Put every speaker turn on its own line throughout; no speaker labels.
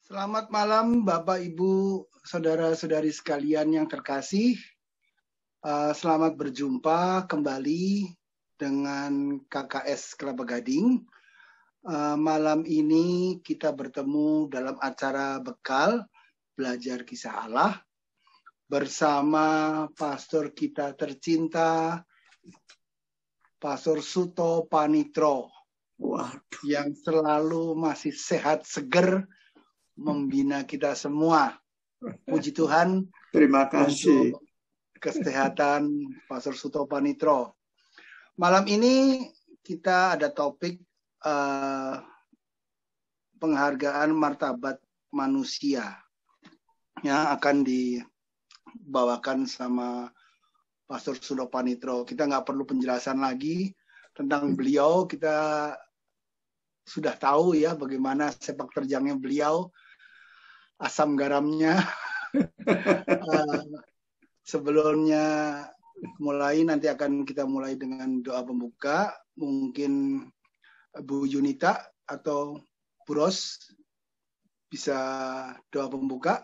Selamat malam Bapak Ibu Saudara-saudari sekalian yang terkasih. Selamat berjumpa kembali dengan KKS Kelapa Gading. Malam ini kita bertemu dalam acara bekal belajar kisah Allah bersama pastor kita tercinta, Pastor Suto Panitro, yang selalu masih sehat seger membina kita semua. Puji Tuhan.
Terima kasih.
Kesehatan Pastor Suto Panitro. Malam ini kita ada topik penghargaan martabat manusia yang akan dibawakan sama Pastor Suto Panitro. Kita nggak perlu penjelasan lagi tentang beliau. Kita sudah tahu ya bagaimana sepak terjangnya beliau, asam garamnya. Sebelumnya nanti akan kita mulai dengan doa pembuka. Mungkin Bu Yunita atau Bu Ros bisa doa pembuka.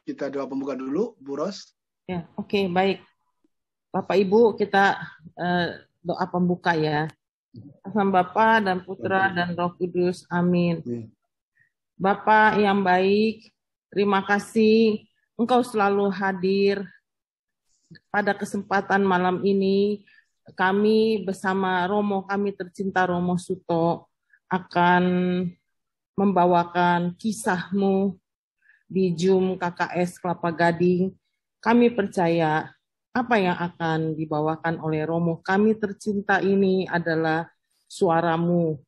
Kita doa pembuka dulu, Bu Ros.
Ya, oke, baik. Bapak Ibu, kita doa pembuka ya. Sama Bapa dan Putra dan Roh Kudus. Amin. Bapa yang baik, terima kasih Engkau selalu hadir pada kesempatan malam ini. Kami bersama Romo kami tercinta Romo Suto akan membawakan kisah-Mu di Zoom KKS Kelapa Gading. Kami percaya apa yang akan dibawakan oleh Romo kami tercinta ini adalah suara-Mu.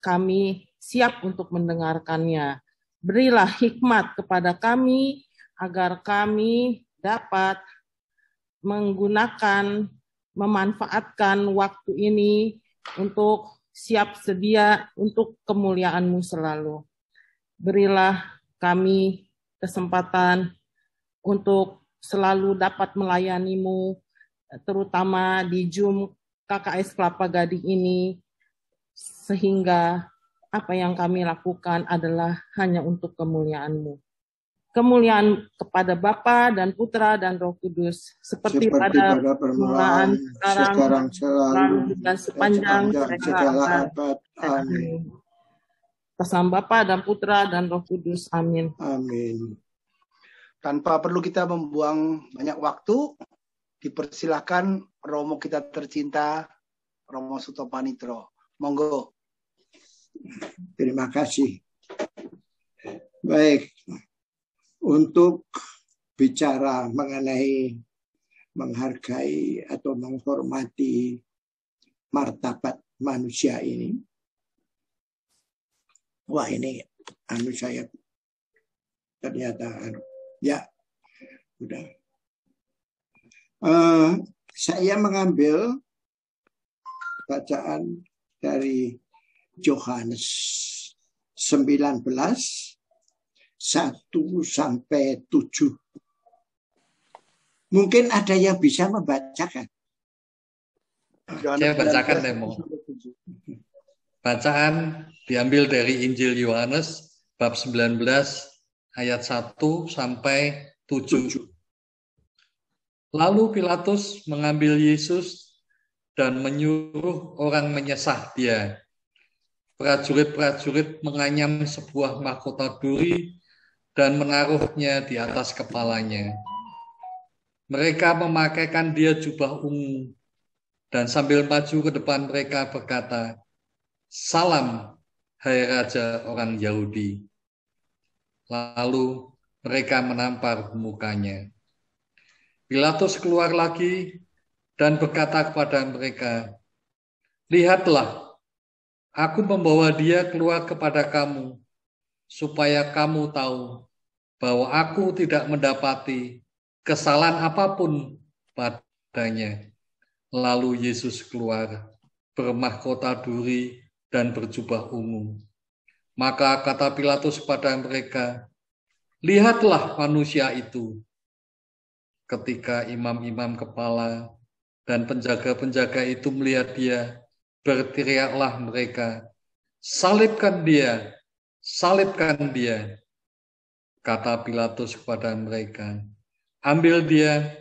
Kami siap untuk mendengarkannya. Berilah hikmat kepada kami agar kami dapat memanfaatkan waktu ini untuk siap sedia untuk kemuliaan-Mu selalu. Berilah kami kesempatan untuk selalu dapat melayani-Mu, terutama di Zoom KKS Kelapa Gading ini, sehingga apa yang kami lakukan adalah hanya untuk kemuliaan-Mu. Kemuliaan kepada Bapa dan Putra dan Roh Kudus, seperti pada permulaan, sekarang selalu, dan sepanjang segala abad. Amin. Atas nama Bapa dan Putra dan Roh Kudus. Amin.
Amin.
Tanpa perlu kita membuang banyak waktu, dipersilahkan Romo kita tercinta, Romo Suto Panitro. Monggo.
Terima kasih. Baik, untuk bicara mengenai menghargai atau menghormati martabat manusia ini, wah ini saya ternyata ya udah. Saya mengambil bacaan dari Yohanes 19 1 sampai 7. Mungkin ada yang bisa membacakan.
Saya bacakan demo. Bacaan diambil dari Injil Yohanes bab 19 ayat 1 sampai 7. Lalu Pilatus mengambil Yesus dan menyuruh orang menyesah dia. Prajurit-prajurit menganyam sebuah mahkota duri dan menaruhnya di atas kepalanya. Mereka memakaikan dia jubah ungu dan sambil maju ke depan mereka berkata, "Salam, hai Raja orang Yahudi." Lalu mereka menampar mukanya. Pilatus keluar lagi dan berkata kepada mereka, "Lihatlah, aku membawa dia keluar kepada kamu, supaya kamu tahu bahwa aku tidak mendapati kesalahan apapun padanya." Lalu Yesus keluar, bermahkota duri dan berjubah ungu. Maka kata Pilatus kepada mereka, "Lihatlah manusia itu." Ketika imam-imam kepala dan penjaga-penjaga itu melihat dia, berteriaklah mereka, "Salibkan dia, salibkan dia, kata Pilatus kepada mereka. Ambil dia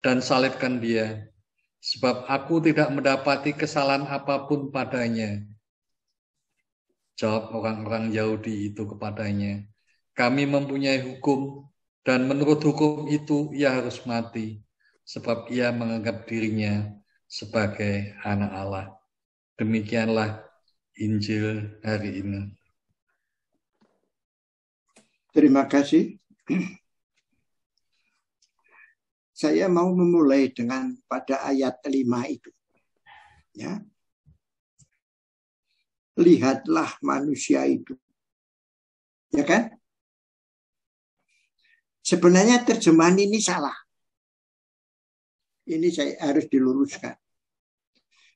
dan salibkan dia, sebab aku tidak mendapati kesalahan apapun padanya. Jawab orang-orang Yahudi itu kepadanya, kami mempunyai hukum, dan menurut hukum itu ia harus mati, sebab ia menganggap dirinya sebagai anak Allah. Demikianlah Injil hari ini.
Terima kasih. Saya mau memulai dengan pada ayat 5 itu. Ya. Lihatlah manusia itu. Ya kan? Sebenarnya terjemahan ini salah. Ini saya harus diluruskan.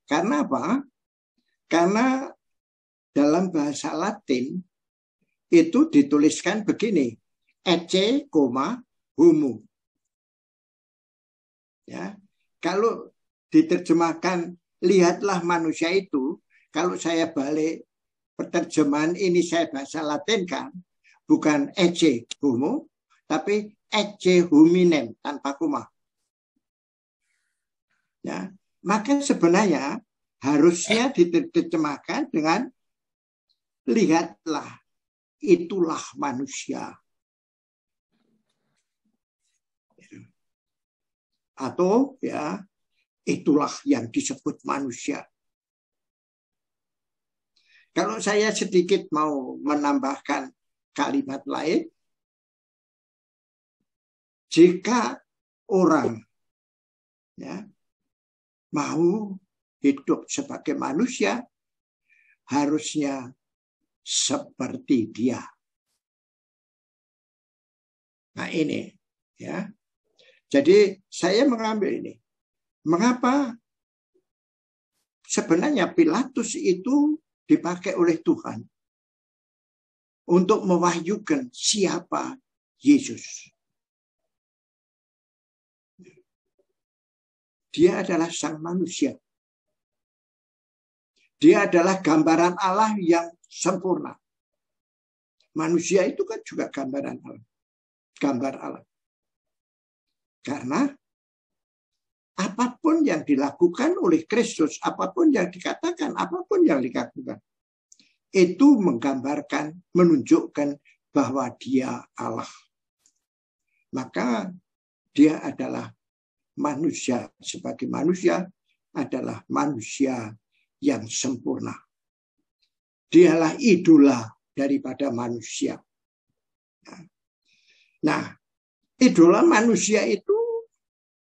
Karena apa? Karena dalam bahasa Latin itu dituliskan begini, ecce, homo. Ya, kalau diterjemahkan lihatlah manusia itu, kalau saya balik penerjemahan ini saya bahasa Latin kan, bukan ecce homo, tapi ecce hominem tanpa koma. Ya, maka sebenarnya harusnya diterjemahkan dengan lihatlah, itulah manusia. Atau ya, itulah yang disebut manusia. Kalau saya sedikit mau menambahkan kalimat lain, jika orang ya, mau hidup sebagai manusia, harusnya seperti dia. Nah ini ya. Jadi saya mengambil ini. Mengapa sebenarnya Pilatus itu dipakai oleh Tuhan untuk mewahyukan siapa Yesus. Dia adalah sang manusia. Dia adalah gambaran Allah yang sempurna. Manusia itu kan juga gambaran Allah. Gambar Allah. Karena apapun yang dilakukan oleh Kristus, apapun yang dikatakan, apapun yang dilakukan, itu menggambarkan, menunjukkan bahwa dia Allah. Maka dia adalah manusia, sebagai manusia adalah manusia yang sempurna. Dialah idola daripada manusia. Nah, idola manusia itu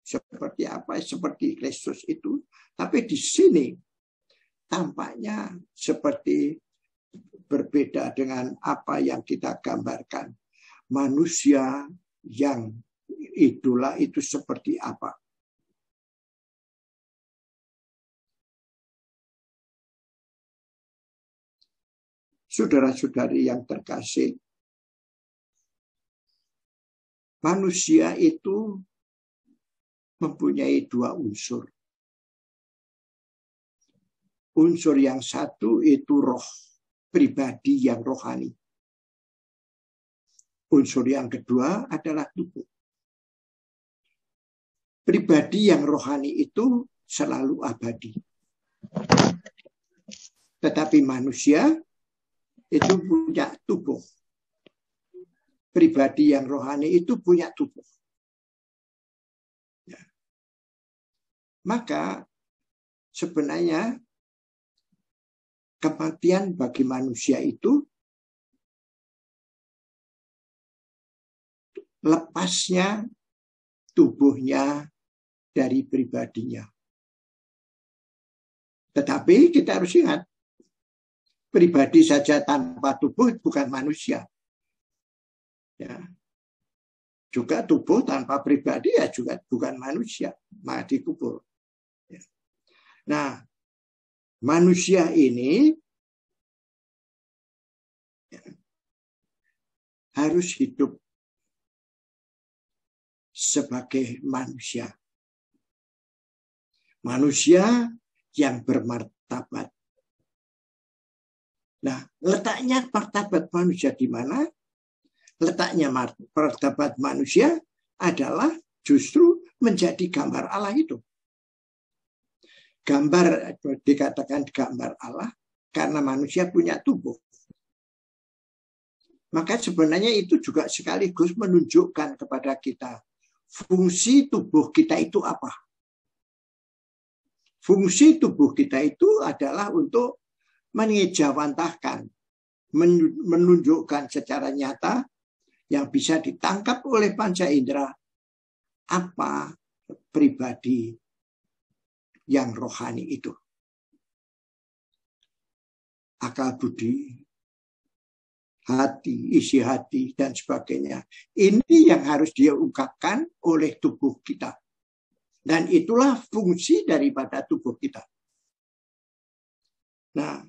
seperti apa? Seperti Kristus itu. Tapi di sini tampaknya seperti berbeda dengan apa yang kita gambarkan. Manusia yang idola itu seperti apa? Saudara-saudari yang terkasih, manusia itu mempunyai dua unsur. Unsur yang satu itu roh, pribadi yang rohani. Unsur yang kedua adalah tubuh. Pribadi yang rohani itu selalu abadi. Tetapi manusia itu punya tubuh. Pribadi yang rohani itu punya tubuh. Ya. Maka sebenarnya kematian bagi manusia itu lepasnya tubuhnya dari pribadinya. Tetapi kita harus ingat, pribadi saja tanpa tubuh bukan manusia. Ya. Juga tubuh tanpa pribadi ya juga bukan manusia, maka dikubur. Ya. Nah, manusia ini ya, harus hidup sebagai manusia. Manusia yang bermartabat. Nah, letaknya martabat manusia di mana? Letaknya martabat manusia adalah justru menjadi gambar Allah itu. Gambar dikatakan gambar Allah karena manusia punya tubuh. Maka sebenarnya itu juga sekaligus menunjukkan kepada kita fungsi tubuh kita itu apa. Fungsi tubuh kita itu adalah untuk mengejawantahkan, menunjukkan secara nyata yang bisa ditangkap oleh panca indera apa pribadi yang rohani itu. Akal budi, hati, isi hati, dan sebagainya. Ini yang harus dia ungkapkan oleh tubuh kita. Dan itulah fungsi daripada tubuh kita. Nah,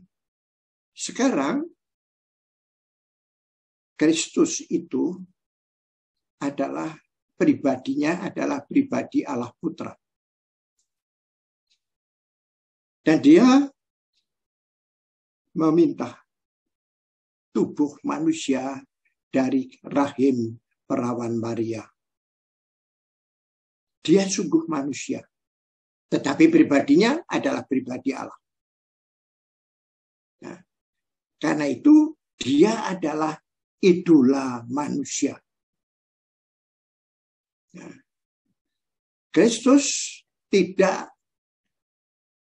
sekarang Kristus itu adalah pribadinya adalah pribadi Allah Putra. Dan dia meminta tubuh manusia dari rahim perawan Maria. Dia sungguh manusia. Tetapi pribadinya adalah pribadi Allah. Nah, karena itu dia adalah idola manusia. Nah, Kristus tidak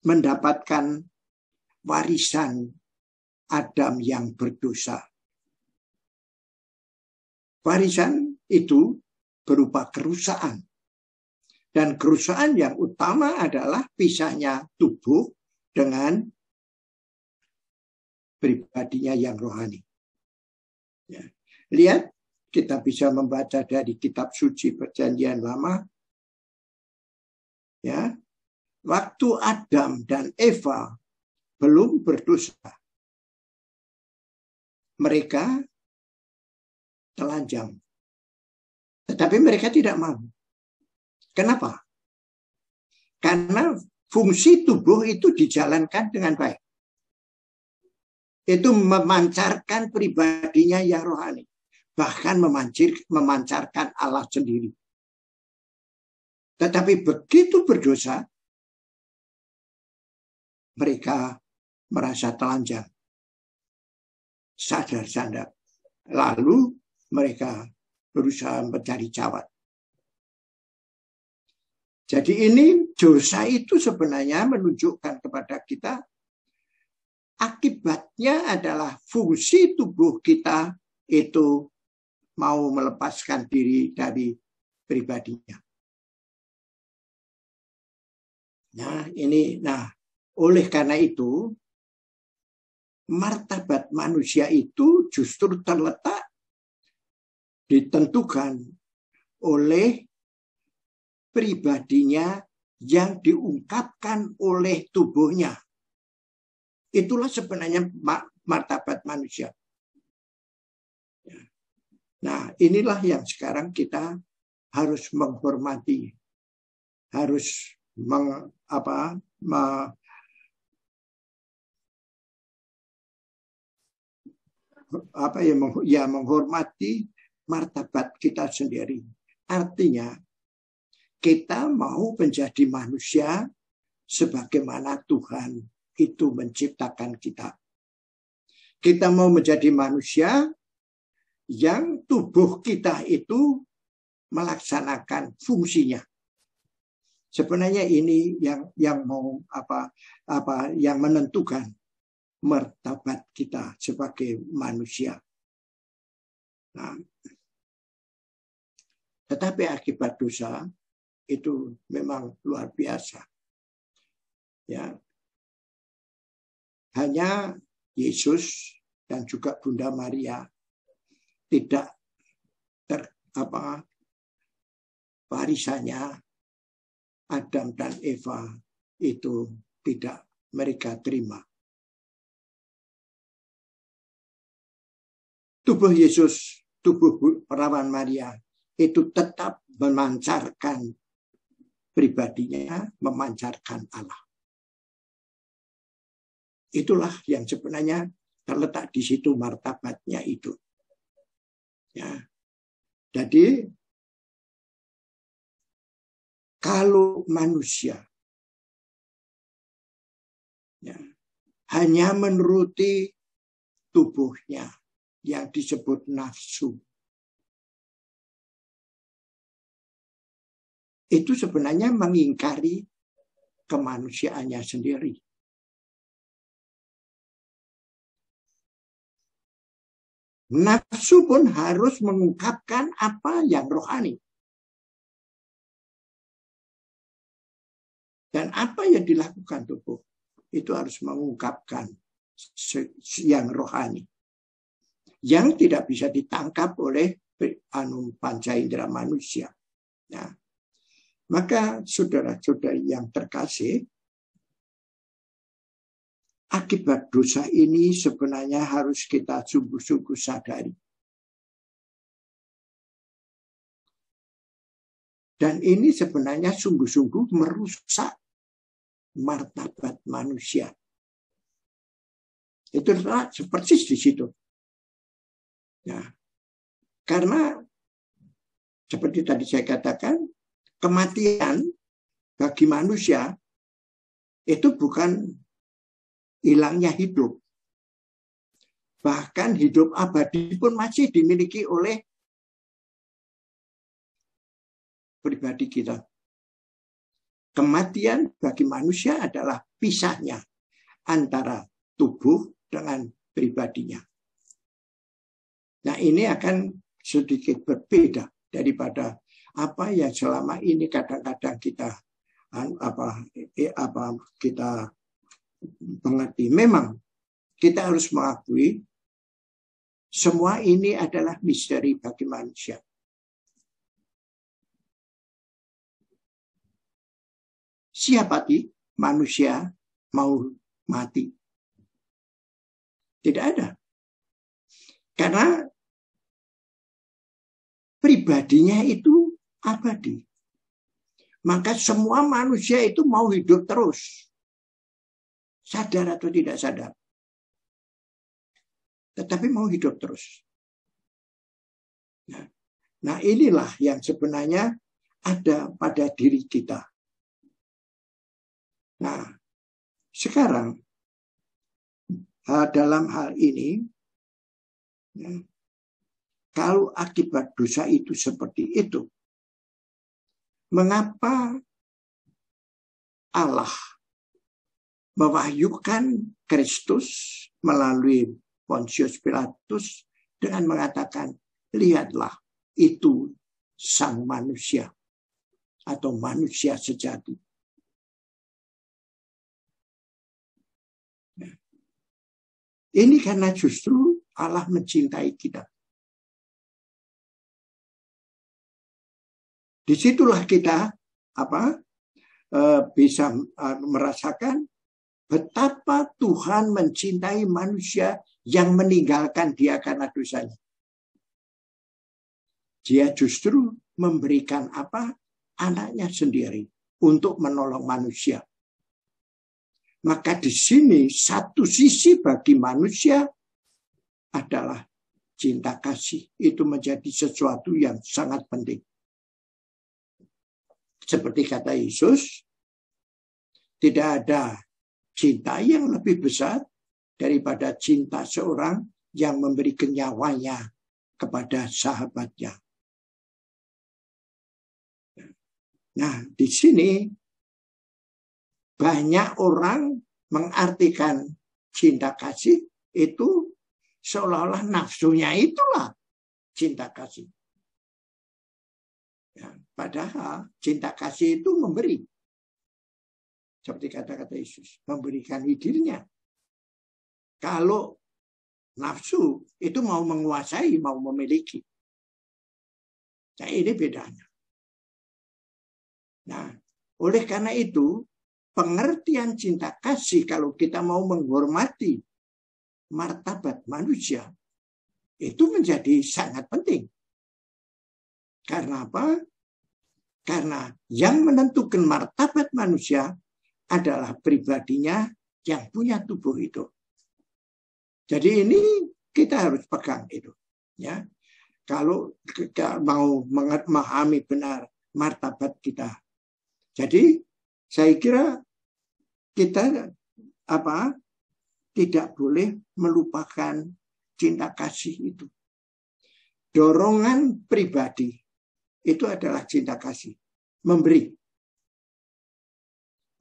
mendapatkan warisan Adam yang berdosa. Warisan itu berupa kerusakan. Dan kerusakan yang utama adalah pisahnya tubuh dengan pribadinya yang rohani. Ya. Lihat, kita bisa membaca dari kitab suci Perjanjian Lama. Ya, waktu Adam dan Eva belum berdosa, mereka telanjang. Tetapi mereka tidak mau. Kenapa? Karena fungsi tubuh itu dijalankan dengan baik. Itu memancarkan pribadinya yang rohani. Bahkan memancarkan Allah sendiri. Tetapi begitu berdosa, mereka merasa telanjang. Sadar-sadar. Lalu mereka berusaha mencari cawat. Jadi ini dosa itu sebenarnya menunjukkan kepada kita akibatnya adalah fungsi tubuh kita itu mau melepaskan diri dari pribadinya. Nah, oleh karena itu martabat manusia itu justru terletak ditentukan oleh pribadinya yang diungkapkan oleh tubuhnya. Itulah sebenarnya martabat manusia. Nah, inilah yang sekarang kita harus menghormati, harus menghormati martabat kita sendiri. Artinya, kita mau menjadi manusia sebagaimana Tuhan itu menciptakan kita. Kita mau menjadi manusia yang tubuh kita itu melaksanakan fungsinya. Sebenarnya ini yang mau yang menentukan martabat kita sebagai manusia. Nah, tetapi akibat dosa itu memang luar biasa. Ya. Hanya Yesus dan juga Bunda Maria tidak warisannya Adam dan Eva itu tidak mereka terima. Tubuh Yesus, tubuh perawan Maria itu tetap memancarkan pribadinya, memancarkan Allah. Itulah yang sebenarnya Terletak di situ martabatnya itu. Ya. Jadi kalau manusia ya, hanya menuruti tubuhnya yang disebut nafsu, itu sebenarnya mengingkari kemanusiaannya sendiri. Nafsu pun harus mengungkapkan apa yang rohani. Dan apa yang dilakukan tubuh, itu harus mengungkapkan yang rohani. Yang tidak bisa ditangkap oleh panca indera manusia. Ya. Maka saudara-saudari yang terkasih, akibat dosa ini sebenarnya harus kita sungguh-sungguh sadari. Dan ini sebenarnya sungguh-sungguh merusak martabat manusia. Itu persis di situ. Ya. Karena seperti tadi saya katakan, kematian bagi manusia itu bukan hilangnya hidup. Bahkan hidup abadi pun masih dimiliki oleh pribadi kita. Kematian bagi manusia adalah pisahnya antara tubuh dengan pribadinya. Nah, ini akan sedikit berbeda daripada apa yang selama ini kadang-kadang kita mengerti. Memang kita harus mengakui semua ini adalah misteri bagi manusia. Siapa manusia mau mati? Tidak ada. Karena pribadinya itu abadi. Maka semua manusia itu mau hidup terus. Sadar atau tidak sadar. Tetapi mau hidup terus. Nah, inilah yang sebenarnya ada pada diri kita. Nah, sekarang dalam hal ini, kalau akibat dosa itu seperti itu, mengapa Allah mewahyukan Kristus melalui Pontius Pilatus dengan mengatakan, lihatlah itu sang manusia atau manusia sejati. Ini karena justru Allah mencintai kita. Disitulah kita bisa merasakan betapa Tuhan mencintai manusia yang meninggalkan dia karena dosanya. Dia justru memberikan anaknya sendiri untuk menolong manusia. Maka di sini satu sisi bagi manusia adalah cinta kasih. Itu menjadi sesuatu yang sangat penting. Seperti kata Yesus, tidak ada cinta yang lebih besar daripada cinta seorang yang memberikan nyawanya kepada sahabatnya. Nah, di sini banyak orang mengartikan cinta kasih itu seolah-olah nafsunya itulah cinta kasih. Ya, padahal cinta kasih itu memberi. Seperti kata-kata Yesus, memberikan dirinya. Kalau nafsu itu mau menguasai, mau memiliki. Nah, ini bedanya. Nah, oleh karena itu, pengertian cinta kasih kalau kita mau menghormati martabat manusia, itu menjadi sangat penting. Karena apa? Karena yang menentukan martabat manusia adalah pribadinya yang punya tubuh itu. Jadi ini kita harus pegang itu, ya. Kalau mau memahami benar martabat kita. Jadi saya kira kita tidak boleh melupakan cinta kasih itu. Dorongan pribadi itu adalah cinta kasih, memberi.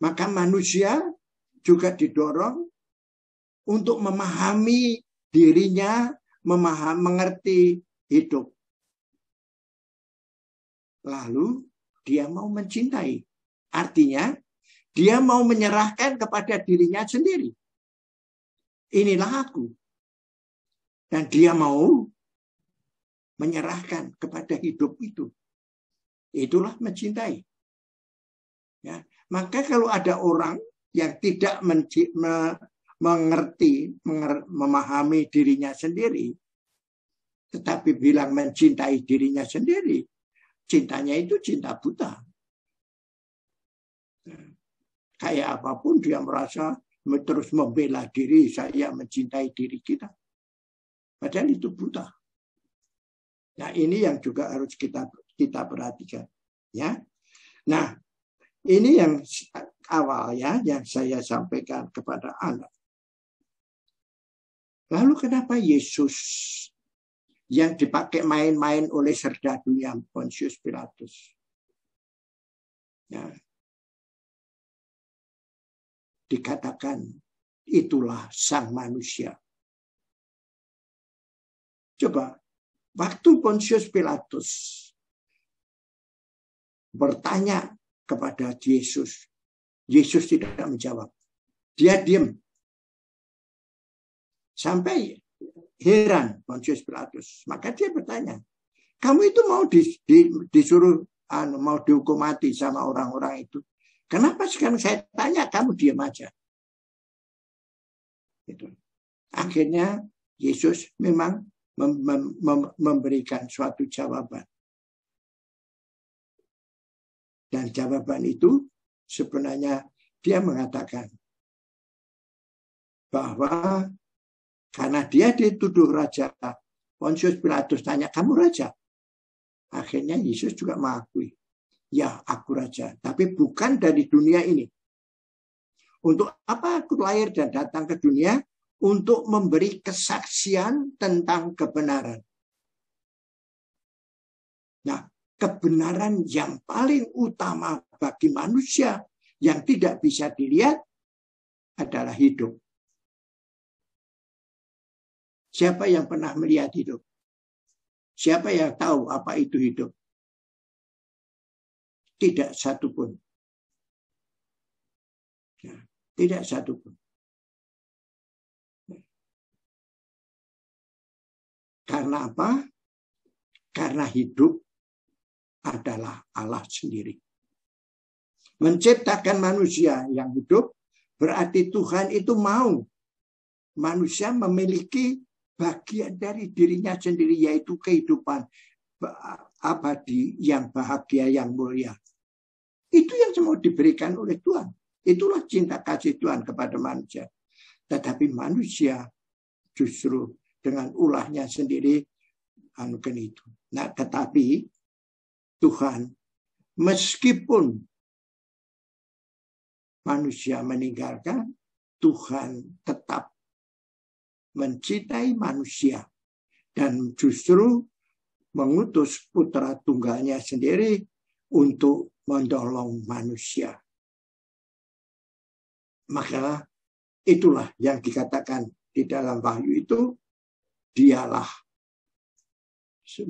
Maka manusia juga didorong untuk memahami dirinya, mengerti hidup. Lalu dia mau mencintai. Artinya dia mau menyerahkan kepada dirinya sendiri. Inilah aku. Dan dia mau menyerahkan kepada hidup itu. Itulah mencintai. Ya. Maka kalau ada orang yang tidak memahami dirinya sendiri, tetapi bilang mencintai dirinya sendiri, cintanya itu cinta buta. Kayak apapun dia merasa terus membela diri, saya mencintai diri kita. Padahal itu buta. Nah, ini yang juga harus kita perhatikan, ya. Nah, ini yang awal ya, yang saya sampaikan kepada Anda. Lalu kenapa Yesus yang dipakai main-main oleh serdadunya Pontius Pilatus, ya, dikatakan itulah sang manusia? Coba, waktu Pontius Pilatus bertanya kepada Yesus, Yesus tidak menjawab. Dia diam. Sampai heran Pontius Pilatus. Maka dia bertanya, kamu itu mau disuruh mau dihukum mati sama orang-orang itu? Kenapa sekarang saya tanya kamu diam aja? Itu. Akhirnya Yesus memang memberikan suatu jawaban. Dan jawaban itu sebenarnya dia mengatakan bahwa karena dia dituduh raja, Pontius Pilatus tanya, kamu raja? Akhirnya Yesus juga mengakui, ya aku raja, tapi bukan dari dunia ini. Untuk apa aku lahir dan datang ke dunia? Untuk memberi kesaksian tentang kebenaran. Nah, kebenaran yang paling utama bagi manusia yang tidak bisa dilihat adalah hidup. Siapa yang pernah melihat hidup? Siapa yang tahu apa itu hidup? Tidak satupun. Ya, tidak satupun. Karena apa? Karena hidup adalah Allah sendiri. Menciptakan manusia yang hidup berarti Tuhan itu mau manusia memiliki bagian dari dirinya sendiri, yaitu kehidupan abadi yang bahagia, yang mulia. Itu yang mau diberikan oleh Tuhan. Itulah cinta kasih Tuhan kepada manusia. Tetapi manusia justru dengan ulahnya sendiri anugerah itu. Nah, tetapi Tuhan, meskipun manusia meninggalkan, Tuhan tetap mencintai manusia dan justru mengutus putra tunggalnya sendiri untuk menolong manusia. Maka itulah yang dikatakan di dalam Wahyu itu, dialah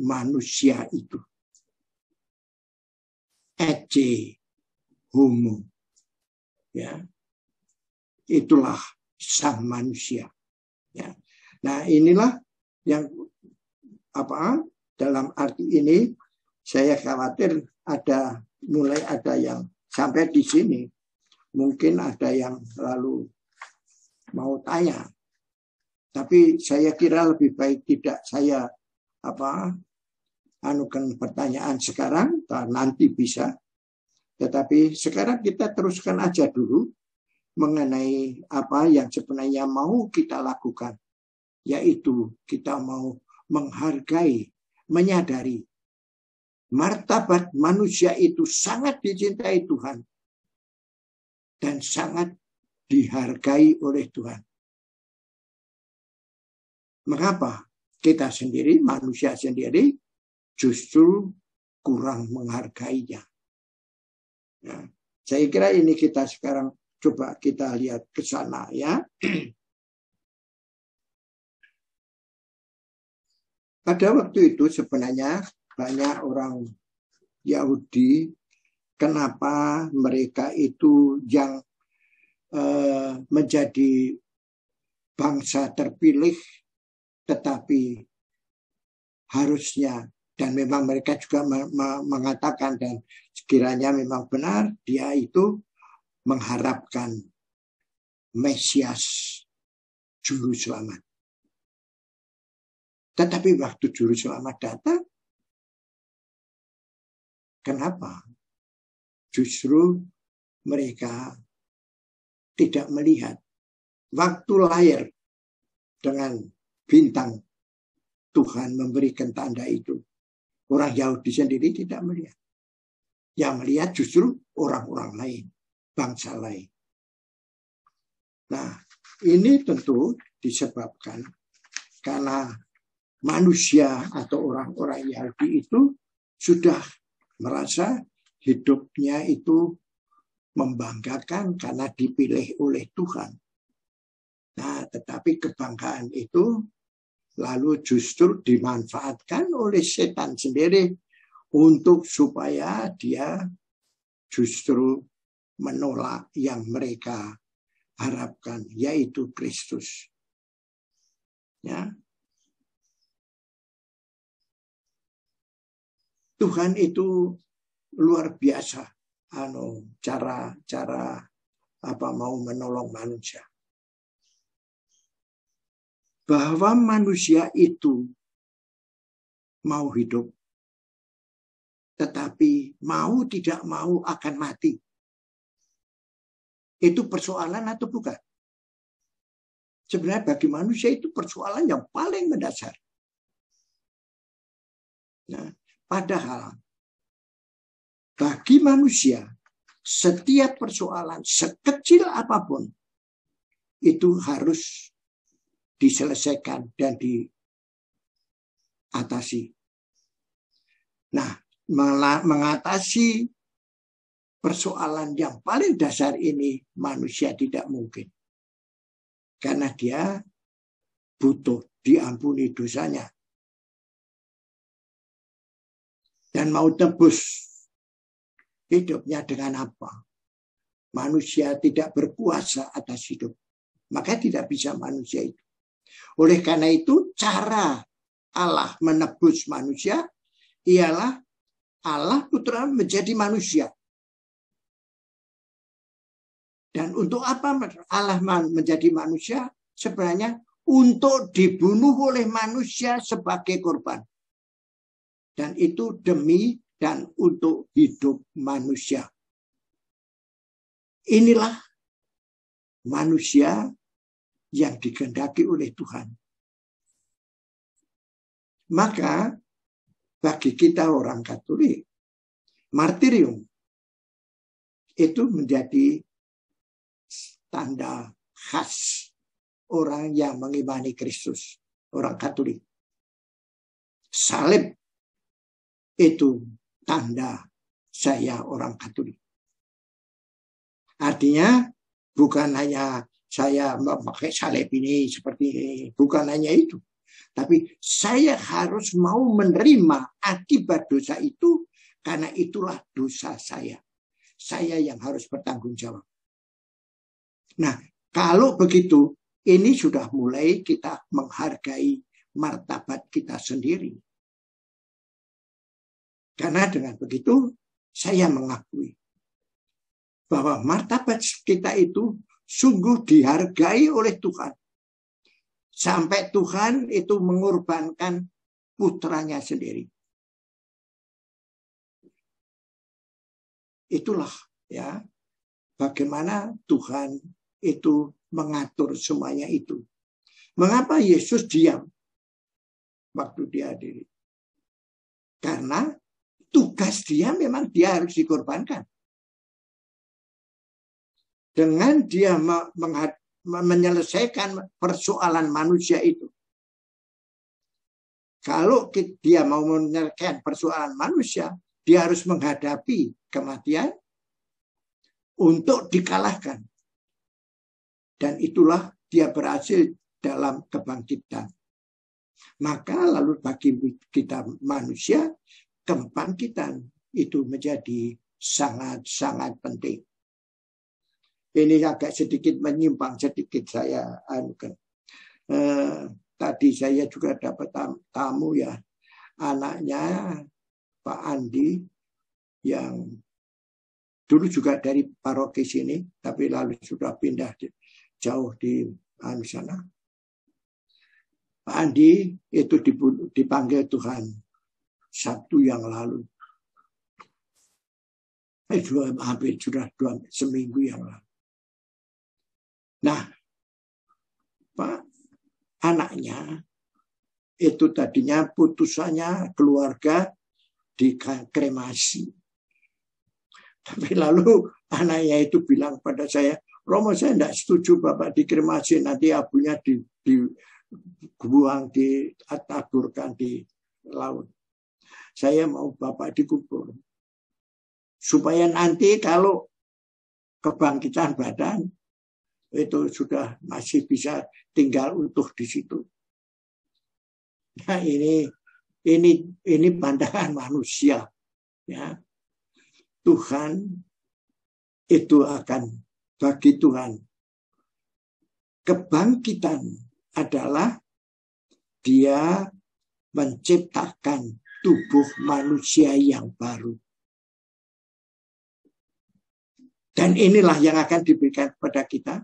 manusia itu. Ecce homo. Ya. Itulah sang manusia. Ya. Nah, inilah yang dalam arti ini saya khawatir mulai ada yang sampai di sini mungkin ada yang lalu mau tanya. Tapi saya kira lebih baik tidak saya anukan pertanyaan sekarang, nanti bisa. Tetapi sekarang kita teruskan aja dulu mengenai apa yang sebenarnya mau kita lakukan. yaitu kita mau menghargai, menyadari martabat manusia itu sangat dicintai Tuhan dan sangat dihargai oleh Tuhan. Mengapa kita sendiri, manusia sendiri, justru kurang menghargainya? Nah, saya kira ini kita sekarang coba kita lihat ke sana ya. Pada waktu itu sebenarnya banyak orang Yahudi, kenapa mereka itu yang menjadi bangsa terpilih, tetapi harusnya, dan memang mereka juga mengatakan dan sekiranya memang benar, dia itu mengharapkan Mesias, Juru Selamat. Tetapi waktu Juru Selamat datang, kenapa? Justru mereka tidak melihat waktu lahir dengan bintang Tuhan memberikan tanda itu. Orang Yahudi sendiri tidak melihat. Yang melihat justru orang-orang lain, bangsa lain. Nah, ini tentu disebabkan karena manusia atau orang-orang Yahudi itu sudah merasa hidupnya itu membanggakan karena dipilih oleh Tuhan. Nah, tetapi kebanggaan itu lalu justru dimanfaatkan oleh setan sendiri untuk supaya dia justru menolak yang mereka harapkan, yaitu Kristus. Ya. Tuhan itu luar biasa, cara mau menolong manusia. Bahwa manusia itu mau hidup, tetapi mau tidak mau akan mati. Itu persoalan atau bukan? Sebenarnya bagi manusia itu persoalan yang paling mendasar. Nah, padahal bagi manusia setiap persoalan sekecil apapun itu harus diselesaikan dan diatasi. Nah, mengatasi persoalan yang paling dasar ini manusia tidak mungkin. Karena dia butuh diampuni dosanya. Dan mau tebus hidupnya dengan apa? Manusia tidak berkuasa atas hidup. Maka tidak bisa manusia itu. Oleh karena itu, cara Allah menebus manusia ialah Allah Putra menjadi manusia. Dan untuk apa Allah menjadi manusia? Sebenarnya untuk dibunuh oleh manusia sebagai korban. Dan itu demi dan untuk hidup manusia. Inilah manusia yang dikehendaki oleh Tuhan. Maka bagi kita orang Katolik, martirium itu menjadi tanda khas orang yang mengimani Kristus, orang Katolik. Salib itu tanda saya orang Katolik. Artinya bukan hanya saya memakai salib ini seperti ini, bukan hanya itu. Tapi saya harus mau menerima akibat dosa itu karena itulah dosa saya. Saya yang harus bertanggung jawab. Nah, kalau begitu, ini sudah mulai kita menghargai martabat kita sendiri. Karena dengan begitu, saya mengakui bahwa martabat kita itu sungguh dihargai oleh Tuhan. Sampai Tuhan itu mengorbankan putranya sendiri. Itulah ya bagaimana Tuhan itu mengatur semuanya itu. Mengapa Yesus diam waktu dihadiri? Karena tugas dia memang dia harus dikorbankan. Dengan dia menyelesaikan persoalan manusia itu. Kalau dia mau menyelesaikan persoalan manusia, dia harus menghadapi kematian untuk dikalahkan. Dan itulah dia berhasil dalam kebangkitan. Maka lalu bagi kita manusia, kebangkitan itu menjadi sangat-sangat penting. Ini agak sedikit menyimpang, sedikit saya anukan. Tadi saya juga dapat tamu ya, anaknya Pak Andi yang dulu juga dari paroki sini, tapi lalu sudah pindah jauh di sana. Pak Andi itu dipanggil Tuhan Sabtu yang lalu. Hampir sudah seminggu yang lalu. Nah, Pak, anaknya itu tadinya putusannya keluarga dikremasi. Tapi lalu anaknya itu bilang pada saya, Romo, saya tidak setuju Bapak dikremasi, nanti abunya dibuang, ditaburkan di laut. Saya mau Bapak dikubur. Supaya nanti kalau kebangkitan badan, itu sudah masih bisa tinggal utuh di situ. Nah, ini pandangan manusia, ya. Tuhan itu akan, bagi Tuhan kebangkitan adalah dia menciptakan tubuh manusia yang baru. Dan inilah yang akan diberikan kepada kita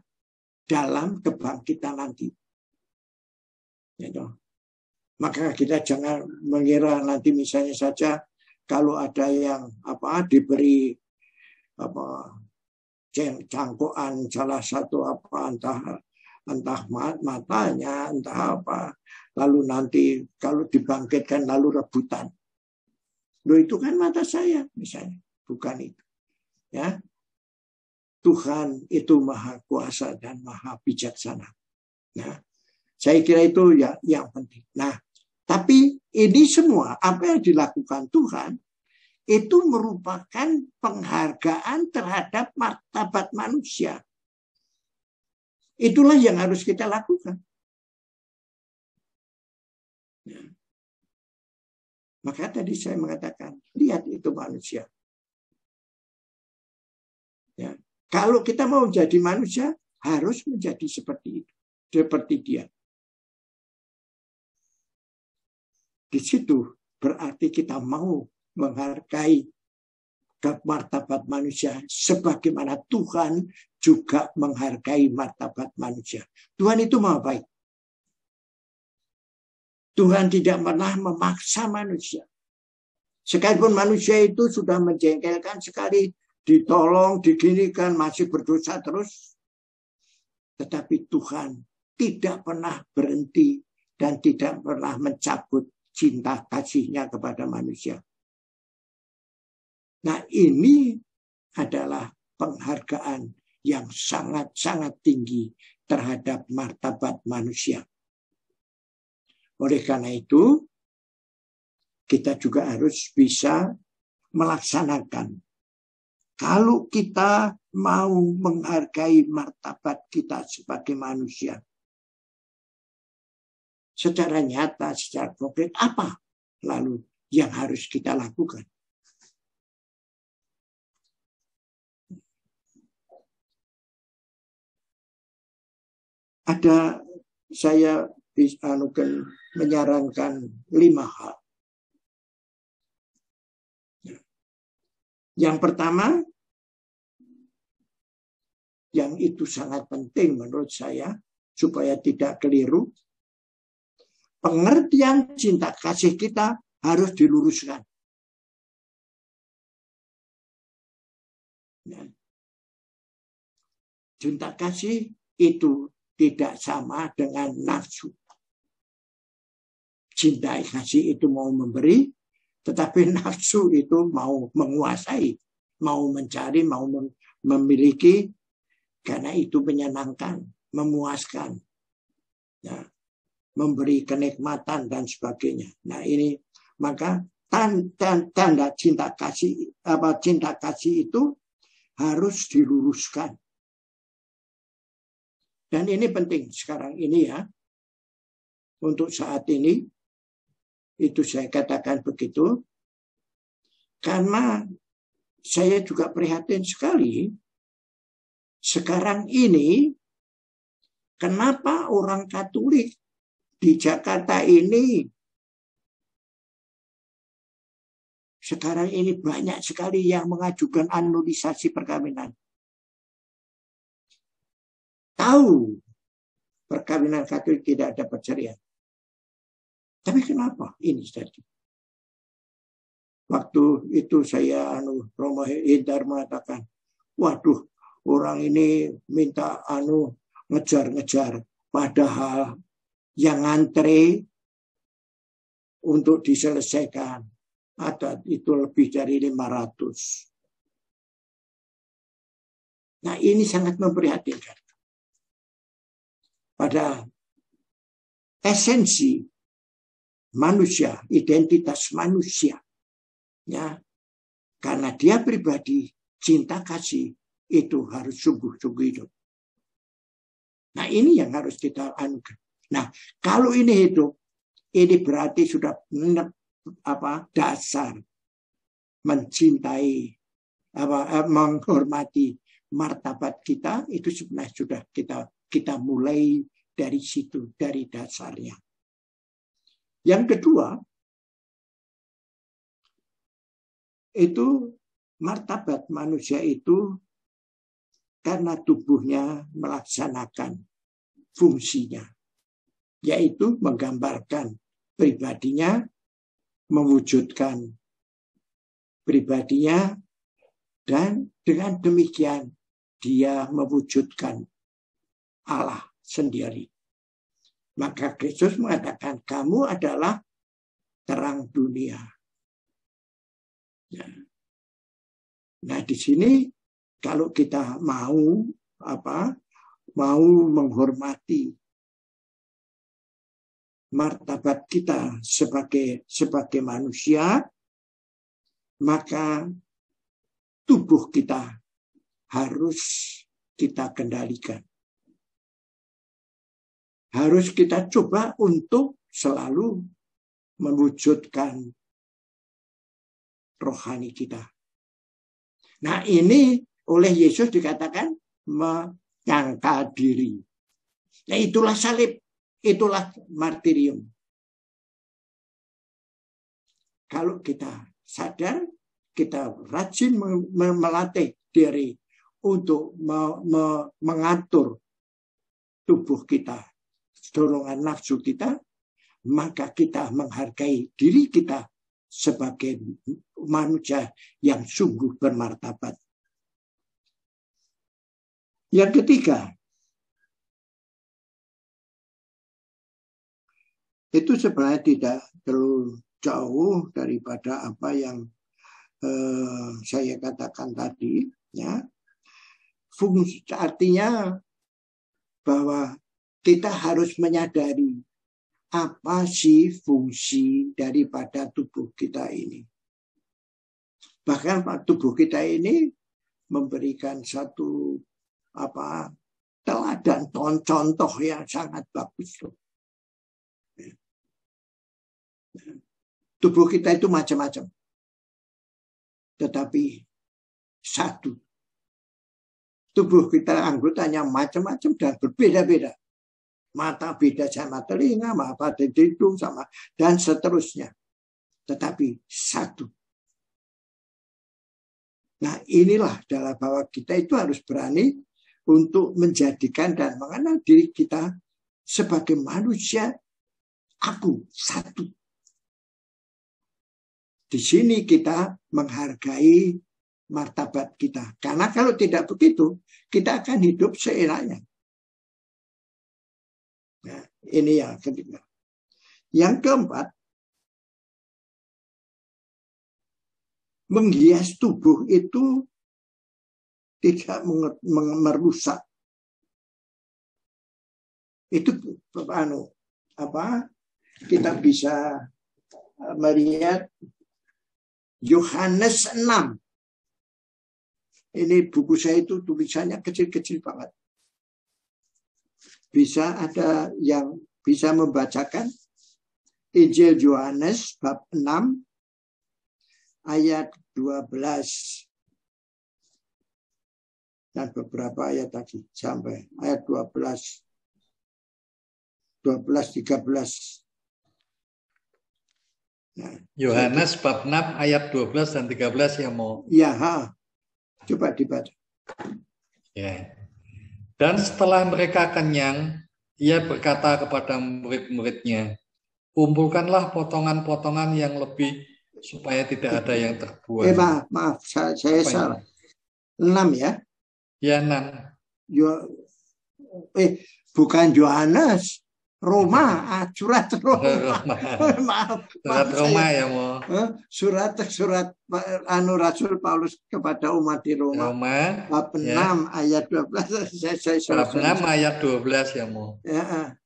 dalam kebangkitan nanti. Maka kita jangan mengira nanti misalnya saja kalau ada yang diberi cangkokan salah satu entah matanya, entah apa, lalu nanti kalau dibangkitkan lalu rebutan. Loh, itu kan mata saya misalnya, bukan itu. Ya. Tuhan itu maha kuasa dan maha bijaksana. Nah, saya kira itu ya yang penting. Nah, tapi ini semua apa yang dilakukan Tuhan itu merupakan penghargaan terhadap martabat manusia. Itulah yang harus kita lakukan. Ya. Maka tadi saya mengatakan, lihat itu manusia. Ya. Kalau kita mau jadi manusia, harus menjadi seperti itu, seperti dia. Di situ berarti kita mau menghargai martabat manusia sebagaimana Tuhan juga menghargai martabat manusia. Tuhan itu maha baik. Tuhan tidak pernah memaksa manusia. Sekalipun manusia itu sudah menjengkelkan sekali, ditolong, diginikan, masih berdosa terus. Tetapi Tuhan tidak pernah berhenti dan tidak pernah mencabut cinta kasihnya kepada manusia. Nah, ini adalah penghargaan yang sangat-sangat tinggi terhadap martabat manusia. Oleh karena itu, kita juga harus bisa melaksanakan. Kalau kita mau menghargai martabat kita sebagai manusia, secara nyata, secara konkret, apa lalu yang harus kita lakukan? Ada, saya menyarankan 5 hal. Yang pertama, yang itu sangat penting menurut saya, supaya tidak keliru, pengertian cinta kasih kita harus diluruskan. Cinta kasih itu tidak sama dengan nafsu. Cinta kasih itu mau memberi, tetapi nafsu itu mau menguasai, mau mencari, mau memiliki, karena itu menyenangkan, memuaskan, ya, memberi kenikmatan dan sebagainya. Nah ini maka tanda cinta kasih itu harus diluruskan. Dan ini penting sekarang ini ya, untuk saat ini. Itu saya katakan begitu, karena saya juga prihatin sekali, sekarang ini, kenapa orang Katolik di Jakarta ini, sekarang ini banyak sekali yang mengajukan anulisasi perkawinan. Tahu perkawinan Katolik tidak ada perceraian. Tapi kenapa ini tadi? Waktu itu saya Romo Hindar mengatakan, waduh, orang ini minta ngejar-ngejar, padahal yang antre untuk diselesaikan ada itu lebih dari 500. Nah, ini sangat memprihatinkan. Pada esensi manusia, identitas manusia, ya, karena dia pribadi cinta kasih itu harus sungguh-sungguh hidup. Nah ini yang harus kita anugerah. Nah kalau ini hidup, ini berarti sudah dasar mencintai, menghormati martabat kita, itu sebenarnya sudah kita mulai dari situ, dari dasarnya. Yang kedua, itu martabat manusia itu karena tubuhnya melaksanakan fungsinya, yaitu menggambarkan pribadinya, mewujudkan pribadinya, dan dengan demikian dia mewujudkan Allah sendiri. Maka Kristus mengatakan, kamu adalah terang dunia. Ya. Nah di sini kalau kita mau menghormati martabat kita sebagai manusia, maka tubuh kita harus kita kendalikan. Harus kita coba untuk selalu mewujudkan rohani kita. Nah ini oleh Yesus dikatakan menyangkal diri. Nah itulah salib, itulah martirium. Kalau kita sadar, kita rajin melatih diri untuk mengatur tubuh kita, dorongan nafsu kita, maka kita menghargai diri kita sebagai manusia yang sungguh bermartabat. Yang ketiga, itu sebenarnya tidak terlalu jauh daripada apa yang saya katakan tadi, ya. Fungsi artinya bahwa kita harus menyadari apa sih fungsi daripada tubuh kita ini. Bahkan tubuh kita ini memberikan satu teladan, contoh yang sangat bagus. Tubuh kita itu macam-macam. Tetapi satu. Tubuh kita anggotanya macam-macam dan berbeda-beda. Mata beda sama telinga, mata hidung sama, dan seterusnya. Tetapi satu. Nah inilah dalam bahwa kita itu harus berani untuk menjadikan dan mengenal diri kita sebagai manusia, aku satu. Di sini kita menghargai martabat kita. Karena kalau tidak begitu, kita akan hidup seenaknya. Ini yang ketiga. Yang keempat, menghias tubuh itu tidak merusak. Itu kita bisa melihat Yohanes 6. Ini buku saya itu tulisannya kecil-kecil banget. Bisa ada yang bisa membacakan Injil Yohanes bab 6 ayat 12 dan beberapa ayat tadi sampai ayat 12 13. Nah,
Yohanes bab 6 ayat 12 dan 13 ya mau.
Ya, coba dibaca.
Ya. Dan setelah mereka kenyang, ia berkata kepada murid-muridnya, kumpulkanlah potongan-potongan yang lebih supaya tidak ada yang terbuang.
Maaf, saya salah. 6 ya?
Ya, 6.
Bukan Yohanes. Roma, surat Roma. Maaf,
surat Roma ya mau.
Surat Rasul Paulus kepada umat di Roma. Bab 6 ayat 12.
Bab 6 ayat 12 ya mau.
Ya,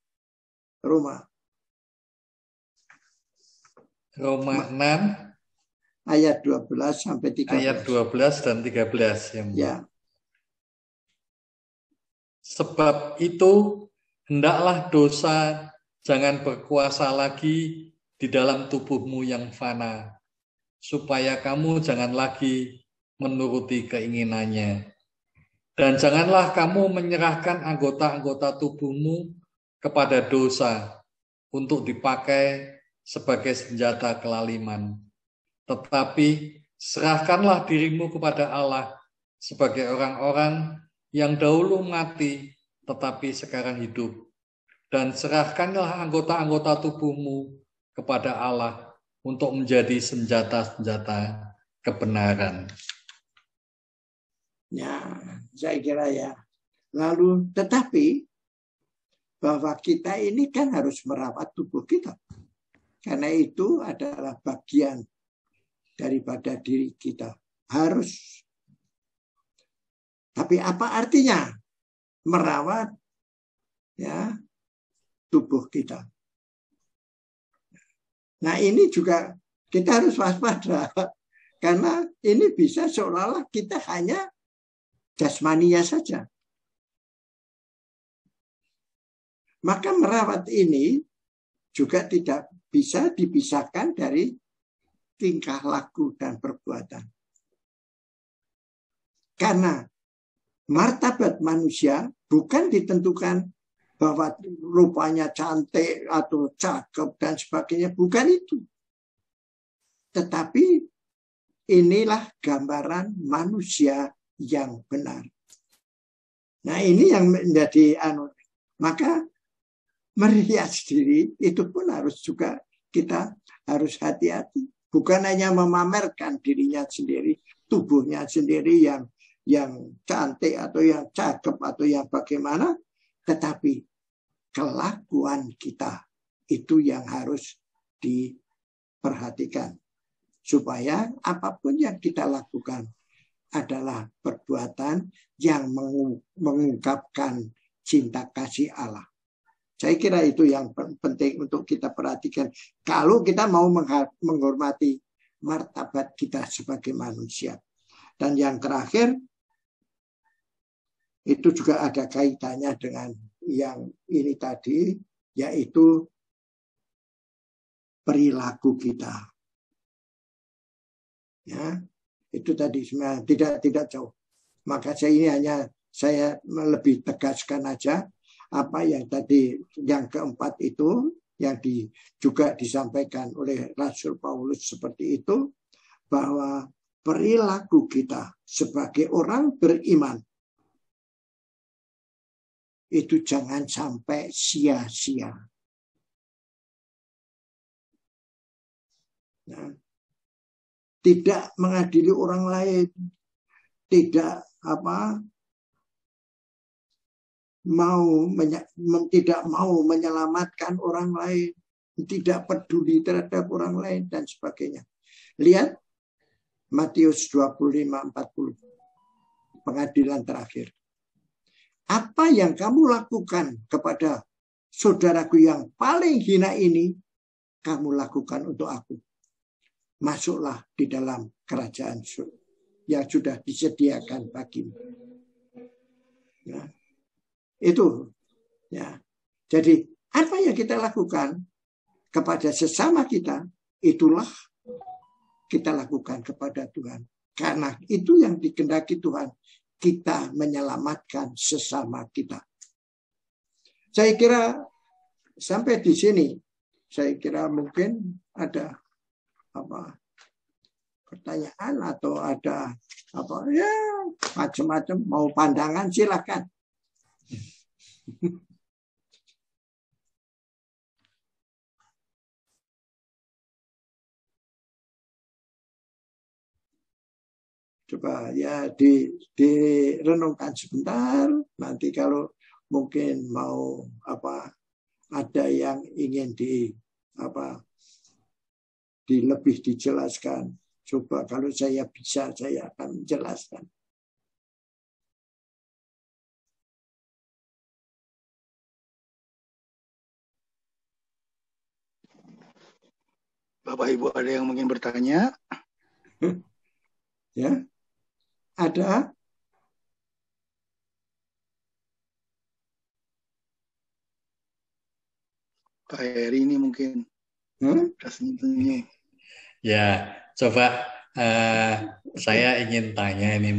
Roma
6
ayat 12 sampai 13.
Ayat 12 dan 13 ya mau.
Ya.
Sebab itu hendaklah dosa jangan berkuasa lagi di dalam tubuhmu yang fana, supaya kamu jangan lagi menuruti keinginannya. Dan janganlah kamu menyerahkan anggota-anggota tubuhmu kepada dosa untuk dipakai sebagai senjata kelaliman. Tetapi serahkanlah dirimu kepada Allah sebagai orang-orang yang dahulu mati tetapi sekarang hidup, dan serahkanlah anggota-anggota tubuhmu kepada Allah untuk menjadi senjata-senjata kebenaran.
Ya, saya kira ya. Lalu, tetapi bahwa kita ini kan harus merawat tubuh kita, karena itu adalah bagian daripada diri kita. Harus. Tapi apa artinya merawat ya tubuh kita? Nah, ini juga kita harus waspada, karena ini bisa seolah-olah kita hanya jasmania saja. Maka merawat ini juga tidak bisa dipisahkan dari tingkah laku dan perbuatan. Karena martabat manusia bukan ditentukan bahwa rupanya cantik atau cakep dan sebagainya. Bukan itu. Tetapi inilah gambaran manusia yang benar. Nah, ini yang menjadi maka merias diri itu pun harus juga kita harus hati-hati. Bukan hanya memamerkan dirinya sendiri, tubuhnya sendiri yang cantik atau yang cakep atau yang bagaimana, tetapi kelakuan kita itu yang harus diperhatikan, supaya apapun yang kita lakukan adalah perbuatan yang mengungkapkan cinta kasih Allah. Saya kira itu yang penting untuk kita perhatikan kalau kita mau menghormati martabat kita sebagai manusia. Dan yang terakhir, itu juga ada kaitannya dengan yang ini tadi, yaitu perilaku kita. Ya, itu tadi sebenarnya tidak jauh. Maka saya lebih tegaskan aja apa yang tadi, yang keempat itu, yang juga disampaikan oleh Rasul Paulus seperti itu, bahwa perilaku kita sebagai orang beriman itu jangan sampai sia-sia. Nah, tidak mengadili orang lain, tidak tidak mau menyelamatkan orang lain, tidak peduli terhadap orang lain dan sebagainya. Lihat Matius 25:40. Pengadilan terakhir. Apa yang kamu lakukan kepada saudaraku yang paling hina ini, kamu lakukan untuk aku. Masuklah di dalam kerajaan yang sudah disediakan bagimu. Ya. Itu. Ya. Jadi apa yang kita lakukan kepada sesama kita, itulah kita lakukan kepada Tuhan. Karena itu yang dikehendaki Tuhan, kita menyelamatkan sesama kita. Saya kira sampai di sini, saya kira mungkin ada pertanyaan atau ada ya macam-macam, mau pandangan silakan. Coba ya direnungkan sebentar. Nanti kalau mungkin mau ada yang ingin lebih dijelaskan. Coba kalau saya bisa, saya akan menjelaskan.
Bapak Ibu ada yang mungkin bertanya?
Ya. Ada?
Kak Heri ini mungkin.
Ya, coba saya ingin tanya ini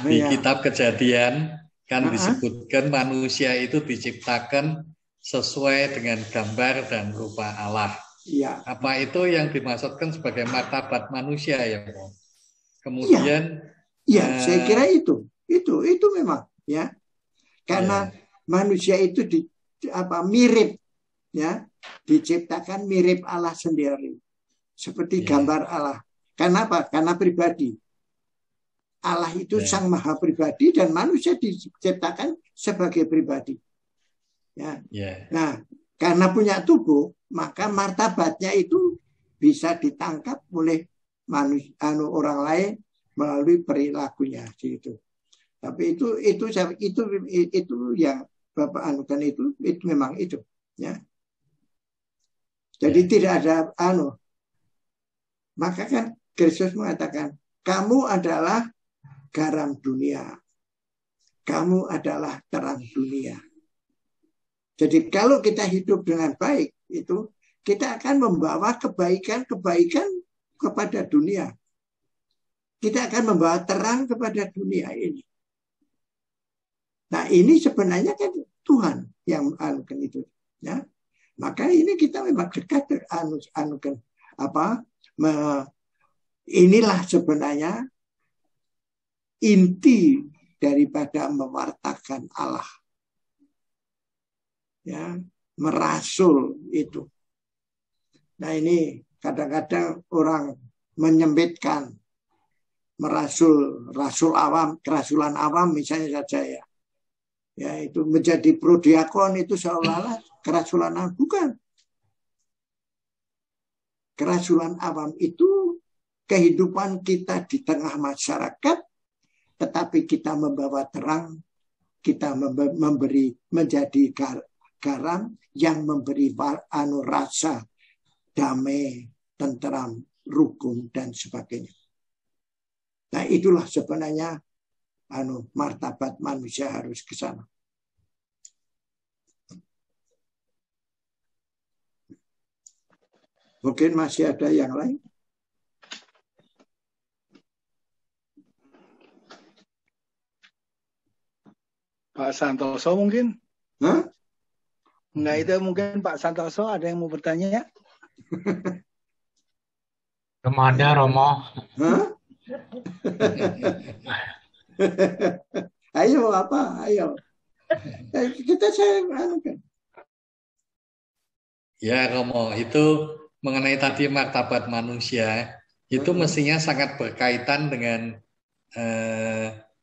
di kitab Kejadian kan disebutkan manusia itu diciptakan sesuai dengan gambar dan rupa Allah.
Ya.
Apa itu yang dimaksudkan sebagai martabat manusia ya, Mo? Kemudian
saya kira itu memang ya. Karena manusia itu mirip ya, diciptakan mirip Allah sendiri. Seperti gambar Allah. Karena apa? Karena pribadi. Allah itu sang maha pribadi dan manusia diciptakan sebagai pribadi. Ya. Nah, karena punya tubuh, maka martabatnya itu bisa ditangkap oleh orang lain melalui perilakunya gitu. Tapi itu yang Bapak anukan itu memang itu ya. Jadi tidak ada maka kan Kristus mengatakan kamu adalah garam dunia. Kamu adalah terang dunia. Jadi kalau kita hidup dengan baik itu kita akan membawa kebaikan-kebaikan kepada dunia. Kita akan membawa terang kepada dunia ini. Nah, ini sebenarnya kan Tuhan yang anukan itu, ya. Maka ini kita memang dekat anukan inilah sebenarnya inti daripada mewartakan Allah. Ya, merasul itu. Nah, ini kadang-kadang orang menyempitkan kerasulan awam misalnya saja ya. Ya, itu menjadi prodiakon itu seolah-olah kerasulan awam. Bukan. Kerasulan awam itu kehidupan kita di tengah masyarakat, tetapi kita membawa terang, kita menjadi garam yang memberi rasa damai, tentram, rukun dan sebagainya. Nah, itulah sebenarnya martabat manusia harus ke sana. Mungkin masih ada yang lain?
Pak Santoso mungkin?
Hah?
Enggak, itu mungkin Pak Santoso ada yang mau bertanya?
Belum ada, Romo.
Hah? Ayo apa? Ayo. Kita anukan.
Ya, Romo, itu mengenai tadi martabat manusia, itu mestinya sangat berkaitan dengan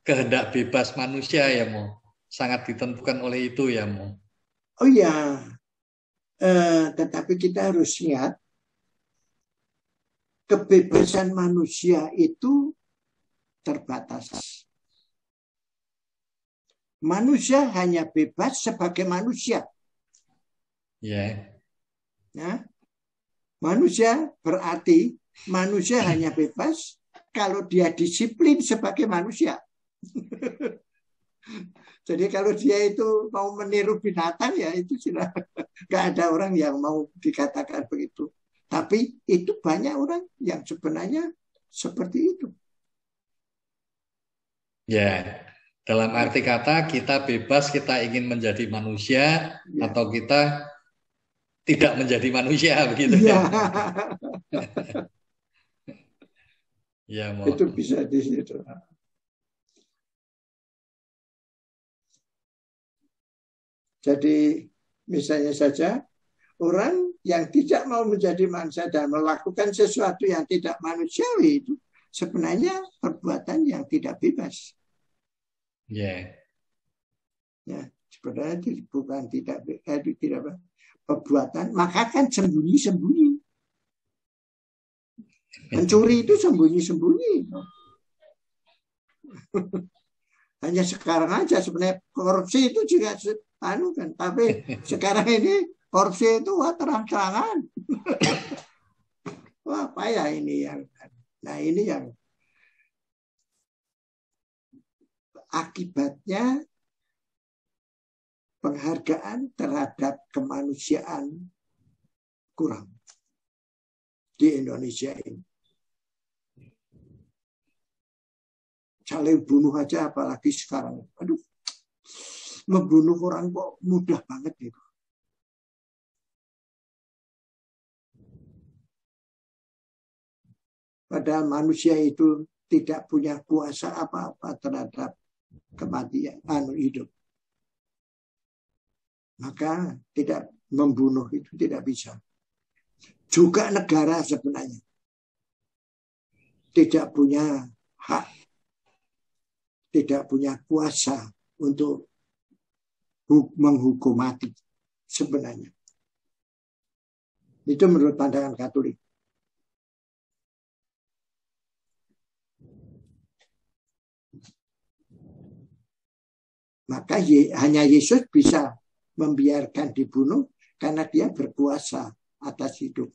kehendak bebas manusia ya, Mo. sangat ditentukan oleh itu ya, Mo.
Oh ya, tetapi kita harus ingat kebebasan manusia itu terbatas. Manusia hanya bebas sebagai manusia.
Ya.
Ya. Manusia berarti manusia hanya bebas kalau dia disiplin sebagai manusia. Jadi kalau dia itu mau meniru binatang ya itu sudah nggak ada orang yang mau dikatakan begitu. Tapi itu banyak orang yang sebenarnya seperti itu.
Ya, dalam arti kata kita bebas, kita ingin menjadi manusia
Ya.
atau kita tidak menjadi manusia begitu
Ya.
Ya, Mo.
Itu bisa di situ. Jadi misalnya saja orang yang tidak mau menjadi manusia dan melakukan sesuatu yang tidak manusiawi itu sebenarnya perbuatan yang tidak bebas.
Ya.
Ya, sebenarnya bukan tidak perbuatan, maka kan sembunyi-sembunyi. Mencuri itu sembunyi-sembunyi. Hanya sekarang aja sebenarnya korupsi itu juga kan, tapi sekarang ini korupsi itu terang-terangan. Wah, apa ya ini yang, nah ini yang akibatnya penghargaan terhadap kemanusiaan kurang di Indonesia ini. Saling bunuh aja apalagi sekarang. Aduh, membunuh orang kok mudah banget gitu. Padahal manusia itu tidak punya kuasa apa-apa terhadap kematian, hidup. Maka tidak membunuh itu tidak bisa. Juga negara sebenarnya tidak punya hak, tidak punya kuasa untuk menghukum mati sebenarnya. Itu menurut pandangan Katolik. Maka hanya Yesus bisa membiarkan dibunuh karena dia berkuasa atas hidup.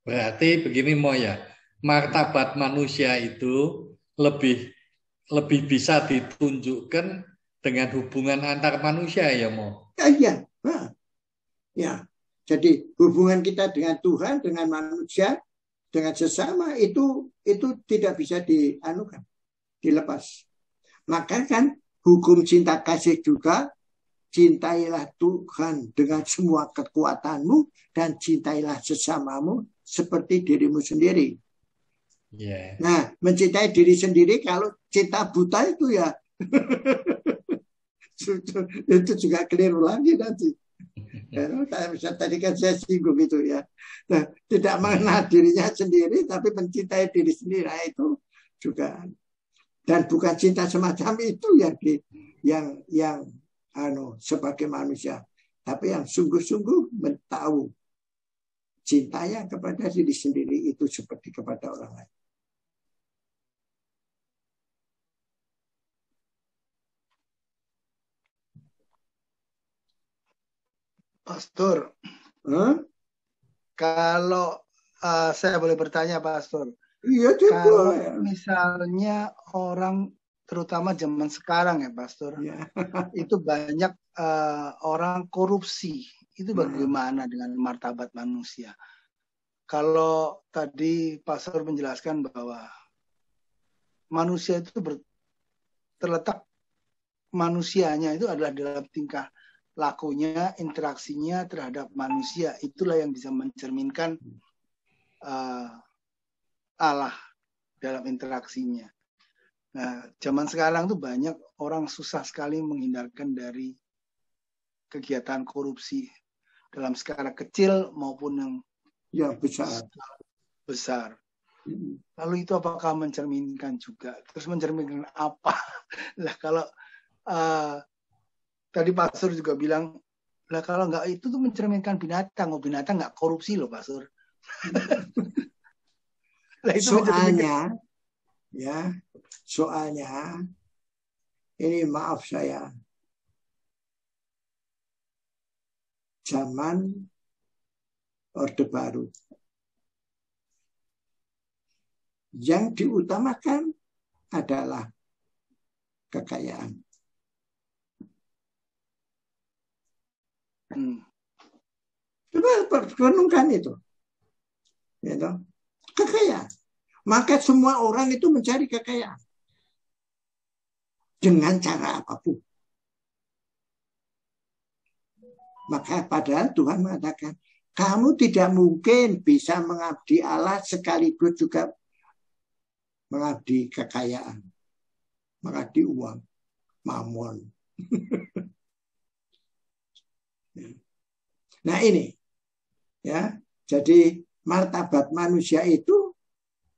Berarti begini Mo ya, martabat manusia itu lebih bisa ditunjukkan dengan hubungan antar manusia ya Mo.
Ya. Ya. Jadi hubungan kita dengan Tuhan, dengan manusia, dengan sesama itu tidak bisa dilepas. Maka kan hukum cinta kasih juga, cintailah Tuhan dengan semua kekuatanmu dan cintailah sesamamu seperti dirimu sendiri.
Yeah.
Nah, mencintai diri sendiri kalau cinta buta itu ya itu juga keliru lagi nanti. Ya, tadi kan saya singgung itu ya. Nah, tidak mengenal dirinya sendiri tapi mencintai diri sendiri, nah, itu juga. Dan bukan cinta semacam itu yang sebagai manusia, tapi yang sungguh-sungguh tahu cintanya kepada diri sendiri itu seperti kepada orang lain.
Pastor,
kalau
saya boleh bertanya, Pastor?
Iya juga.
Kalau misalnya orang, terutama zaman sekarang ya, Pastor,
ya.
itu banyak orang korupsi. Itu bagaimana dengan martabat manusia? Kalau tadi Pastor menjelaskan bahwa manusia itu terletak manusianya itu adalah dalam tingkah lakunya, interaksinya terhadap manusia. Itulah yang bisa mencerminkan Allah dalam interaksinya. Nah, zaman sekarang tuh banyak orang susah sekali menghindarkan dari kegiatan korupsi dalam skala kecil maupun yang
Ya besar.
Besar. Lalu itu apakah mencerminkan juga? Terus mencerminkan apa? Lah kalau tadi Pak Sur juga bilang, lah kalau nggak itu tuh mencerminkan binatang. Oh, binatang nggak korupsi loh Pak Sur. Lah itu
soalnya ini maaf saya, zaman Orde Baru yang diutamakan adalah kekayaan. Coba renungkan itu. Gitu. Kekayaan. Maka semua orang itu mencari kekayaan. Dengan cara apapun. Maka padahal Tuhan mengatakan, kamu tidak mungkin bisa mengabdi Allah sekaligus juga mengabdi kekayaan. Mengabdi uang. Mamon. Nah ini. Ya, jadi martabat manusia itu,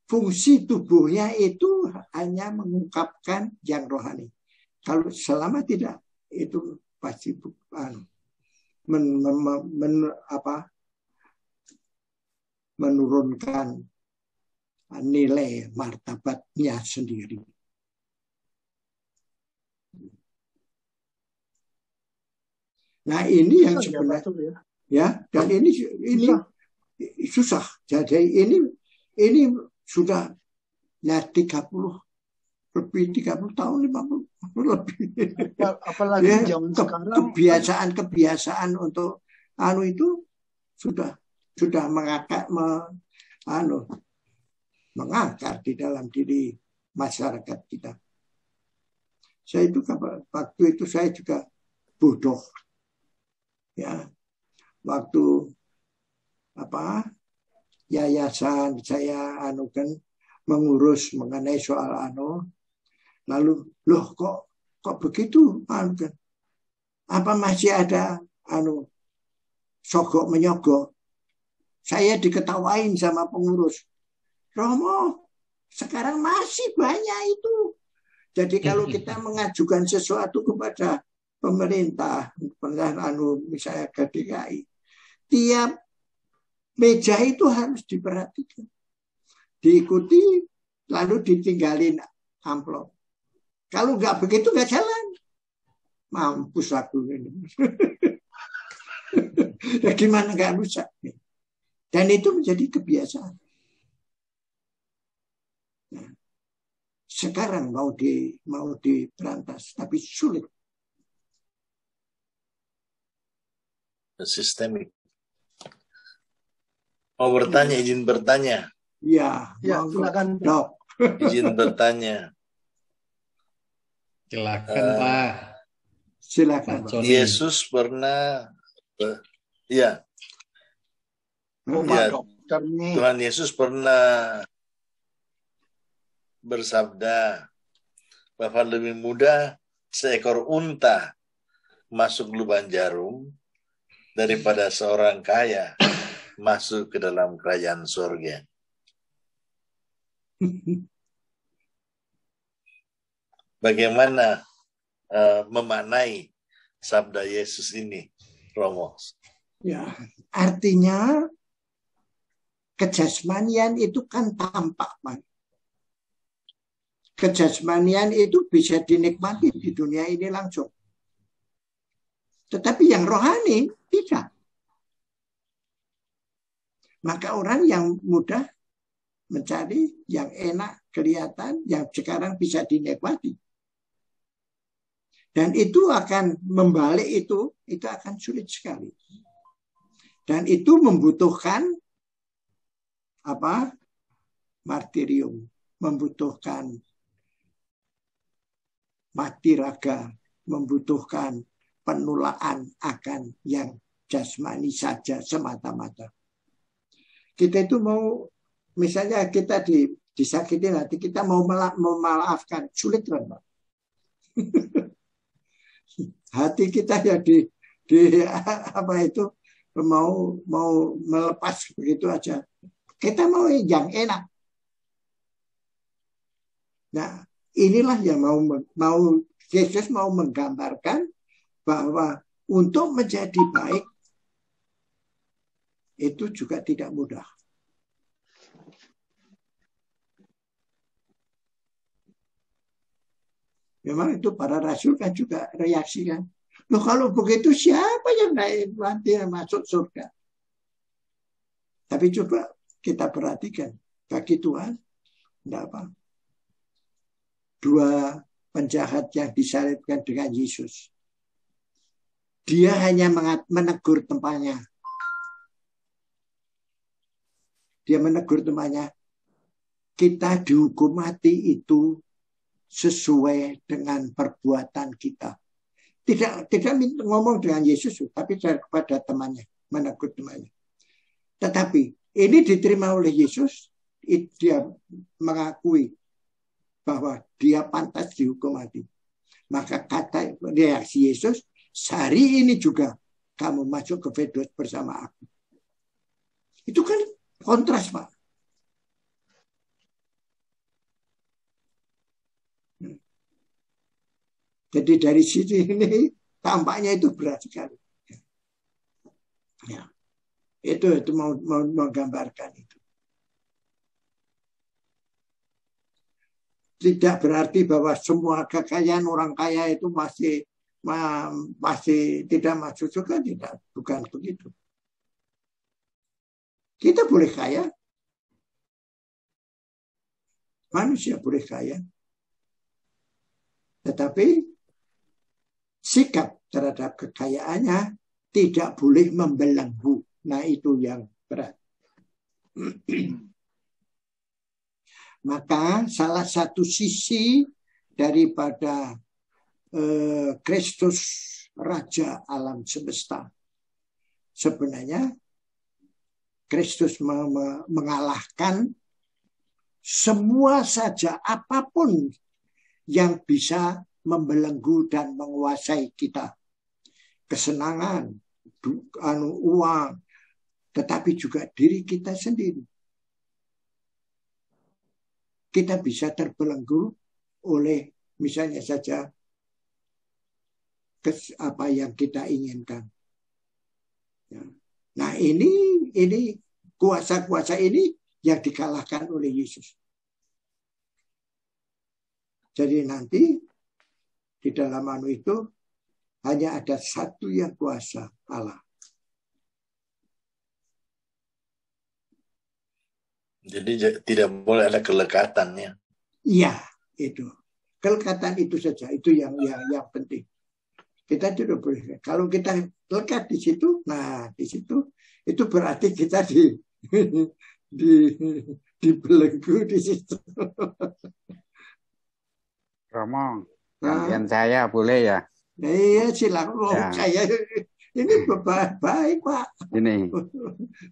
fungsi tubuhnya itu hanya mengungkapkan yang rohani. Kalau selama tidak, itu pasti menurunkan nilai martabatnya sendiri. Nah ini yang sebenarnya ya, dan ini susah. Jadi ini sudah 30 tahun, 50 lebih.
Apalagi
ya,
zaman sekarang
kebiasaan untuk itu sudah mengakar di dalam diri masyarakat kita. Saya itu waktu itu saya juga bodoh. Ya. Waktu yayasan saya kan mengurus mengenai soal lalu loh kok begitu kan, apa masih ada sogok menyogok. Saya diketawain sama pengurus, Romo sekarang masih banyak itu. Jadi kalau kita mengajukan sesuatu kepada pemerintah misalnya ke DKI, tiap meja itu harus diperhatikan, diikuti, lalu ditinggalin amplop. Kalau nggak begitu nggak jalan. Mampus aku ini. Ya gimana nggak rusak? Dan itu menjadi kebiasaan. Nah, sekarang mau diberantas, tapi sulit.
Sistemik. Mau bertanya, izin bertanya.
Ya,
silakan.
Izin bertanya.
Silakan Pak.
Silakan.
Pak
Yesus pernah, ya. Tuhan Yesus pernah bersabda bahwa lebih mudah seekor unta masuk lubang jarum daripada seorang kaya masuk ke dalam kerajaan surga. Bagaimana memaknai sabda Yesus ini, Romo?
Ya, artinya kejasmanian itu kan tampak, Pak. Kejasmanian itu bisa dinikmati di dunia ini langsung. Tetapi yang rohani tidak. Maka orang yang mudah mencari yang enak, kelihatan, yang sekarang bisa dinikmati. Dan itu akan membalik itu akan sulit sekali. Dan itu membutuhkan martirium, membutuhkan mati raga, membutuhkan penulaan akan yang jasmani saja semata-mata. Kita itu mau, misalnya kita disakiti hati, kita mau memaafkan, sulit kan, Pak? Hati kita ya mau melepas begitu aja. Kita mau yang enak. Nah, inilah yang mau Yesus mau menggambarkan bahwa untuk menjadi baik itu juga tidak mudah. Memang itu para rasul kan juga reaksi kan. Loh kalau begitu siapa yang naik nanti masuk surga? Tapi coba kita perhatikan bagi Tuhan tidak apa. Dua penjahat yang disalibkan dengan Yesus. Dia hanya menegur temannya. Dia menegur temannya. Kita dihukum mati itu sesuai dengan perbuatan kita. Tidak ngomong dengan Yesus, tapi kepada temannya, menegur temannya. Tetapi ini diterima oleh Yesus, dia mengakui bahwa dia pantas dihukum mati. Maka kata reaksi Yesus, hari ini juga kamu masuk ke Fedot bersama aku. Itu kan kontras, Pak. Jadi dari sini ini tampaknya itu berat sekali. Ya. Itu mau menggambarkan itu. Tidak berarti bahwa semua kekayaan orang kaya itu masih tidak masuk surga, tidak, bukan begitu. Kita boleh kaya, manusia boleh kaya, tetapi sikap terhadap kekayaannya tidak boleh membelenggu. Nah itu yang berat. Maka salah satu sisi daripada Kristus Raja alam semesta, sebenarnya Kristus mengalahkan semua saja apapun yang bisa membelenggu dan menguasai kita. Kesenangan, uang, tetapi juga diri kita sendiri. Kita bisa terbelenggu oleh misalnya saja apa yang kita inginkan. Nah ini kuasa-kuasa ini yang dikalahkan oleh Yesus. Jadi nanti di dalam itu hanya ada satu yang kuasa, Allah.
Jadi tidak boleh ada kelekatannya.
Iya, itu. Kelekatan itu saja, itu yang penting. Kita tidak boleh. Kalau kita lekat di situ, nah di situ itu berarti kita dibelenggu di situ.
Romo, gantian saya boleh ya?
Iya, silakan. Saya ini baik, Pak.
Ini.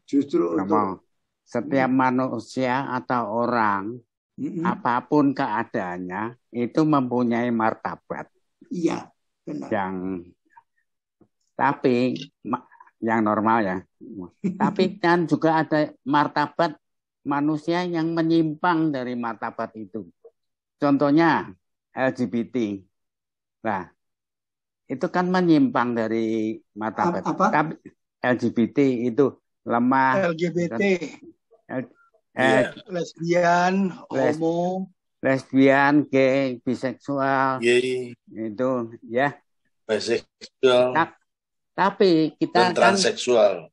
Justru
Romo, setiap manusia atau orang, apapun keadaannya, itu mempunyai martabat.
Iya, benar.
Tapi yang normal ya. Tapi kan juga ada martabat manusia yang menyimpang dari martabat itu. Contohnya LGBT. Nah, itu kan menyimpang dari martabat.
Apa?
Tapi LGBT itu lemah.
LGBT.
Lesbian,
homo.
Lesbian, gay, biseksual.
Gay.
Itu ya.
Biseksual.
Tapi kita
dan transseksual.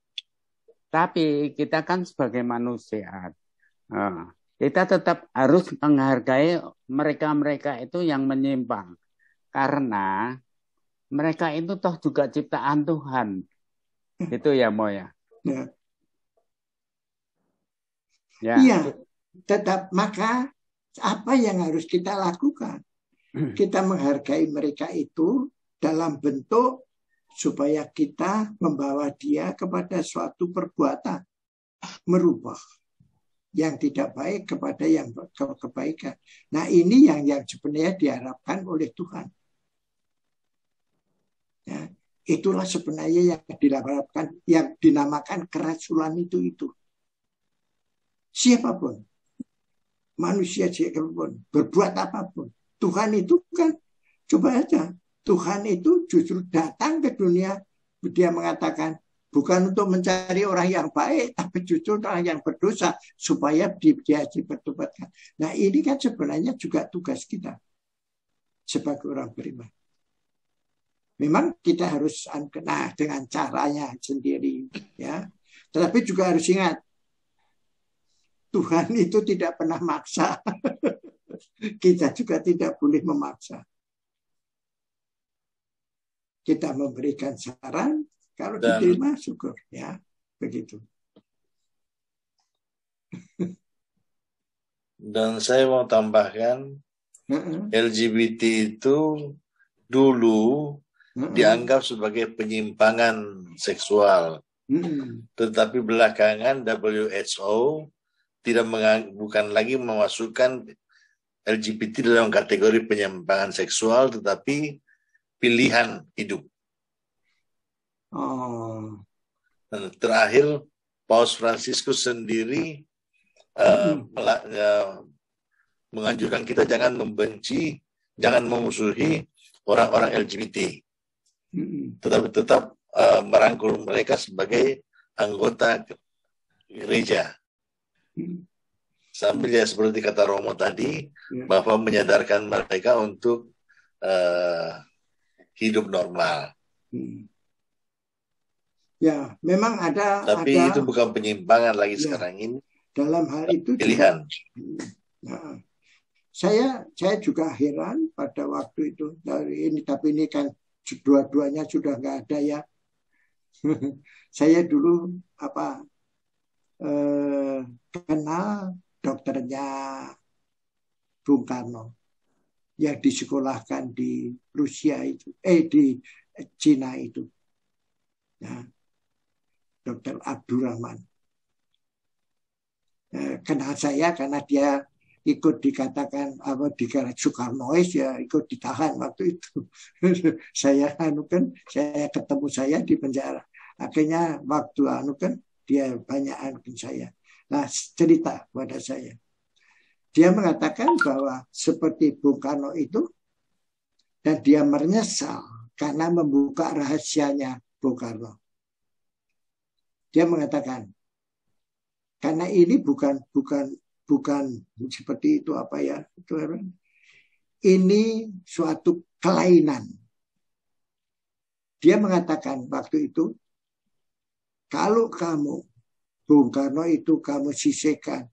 Tapi kita kan sebagai manusia, kita tetap harus menghargai mereka-mereka itu yang menyimpang, karena mereka itu toh juga ciptaan Tuhan, itu ya Mo ya.
Iya, tetap maka apa yang harus kita lakukan? Kita menghargai mereka itu dalam bentuk supaya kita membawa dia kepada suatu perbuatan, merubah yang tidak baik kepada yang kebaikan. Nah ini yang sebenarnya diharapkan oleh Tuhan. Ya, Itulah sebenarnya yang dinamakan kerasulan itu. Siapapun, manusia siapapun, berbuat apapun. Tuhan itu kan, coba aja, Tuhan itu justru datang ke dunia, dia mengatakan, bukan untuk mencari orang yang baik, tapi justru orang yang berdosa, supaya dia dipertobatkan. Nah ini kan sebenarnya juga tugas kita, sebagai orang beriman. Memang kita harus dengan caranya sendiri, ya. Tetapi juga harus ingat, Tuhan itu tidak pernah maksa. Kita juga tidak boleh memaksa. Kita memberikan saran, kalau diterima syukur, ya, begitu.
Dan saya mau tambahkan, LGBT itu dulu dianggap sebagai penyimpangan seksual. Tetapi belakangan WHO bukan lagi memasukkan LGBT dalam kategori penyimpangan seksual, tetapi pilihan hidup. Dan terakhir, Paus Fransiskus sendiri menganjurkan kita jangan membenci, jangan memusuhi orang-orang LGBT. Tetapi tetap merangkul mereka sebagai anggota gereja. Sambil ya seperti kata Romo tadi, bahwa menyadarkan mereka untuk hidup normal.
Ya, memang
Tapi itu bukan penyimpangan lagi sekarang ini.
Dalam hal itu
pilihan.
Nah, saya juga heran pada waktu itu dari ini, tapi ini kan dua-duanya sudah nggak ada ya. Saya dulu kenal dokternya Bung Karno yang disekolahkan di Rusia itu, di Cina itu, ya, Dokter Abdurrahman. Kenal saya karena dia ikut dikatakan Soekarnois, ya ikut ditahan waktu itu. saya ketemu saya di penjara. Akhirnya waktu dia banyak saya. Nah, cerita pada saya. Dia mengatakan bahwa seperti Bung Karno itu, dan dia menyesal karena membuka rahasianya Bung Karno. Dia mengatakan, karena ini bukan seperti itu ini suatu kelainan. Dia mengatakan waktu itu, kalau kamu Bung Karno itu kamu sisihkan,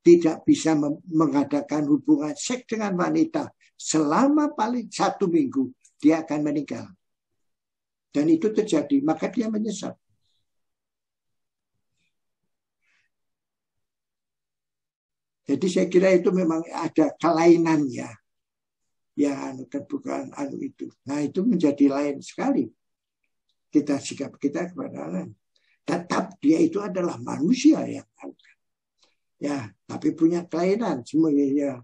tidak bisa mengadakan hubungan seks dengan wanita selama paling 1 minggu, dia akan meninggal. Dan itu terjadi, maka dia menyesal. Jadi saya kira itu memang ada kelainannya. Ya, bukan itu. Nah, itu menjadi lain sekali. Sikap kita kepada lain. Tetap dia itu adalah manusia yang ya, tapi punya kelainan semuanya.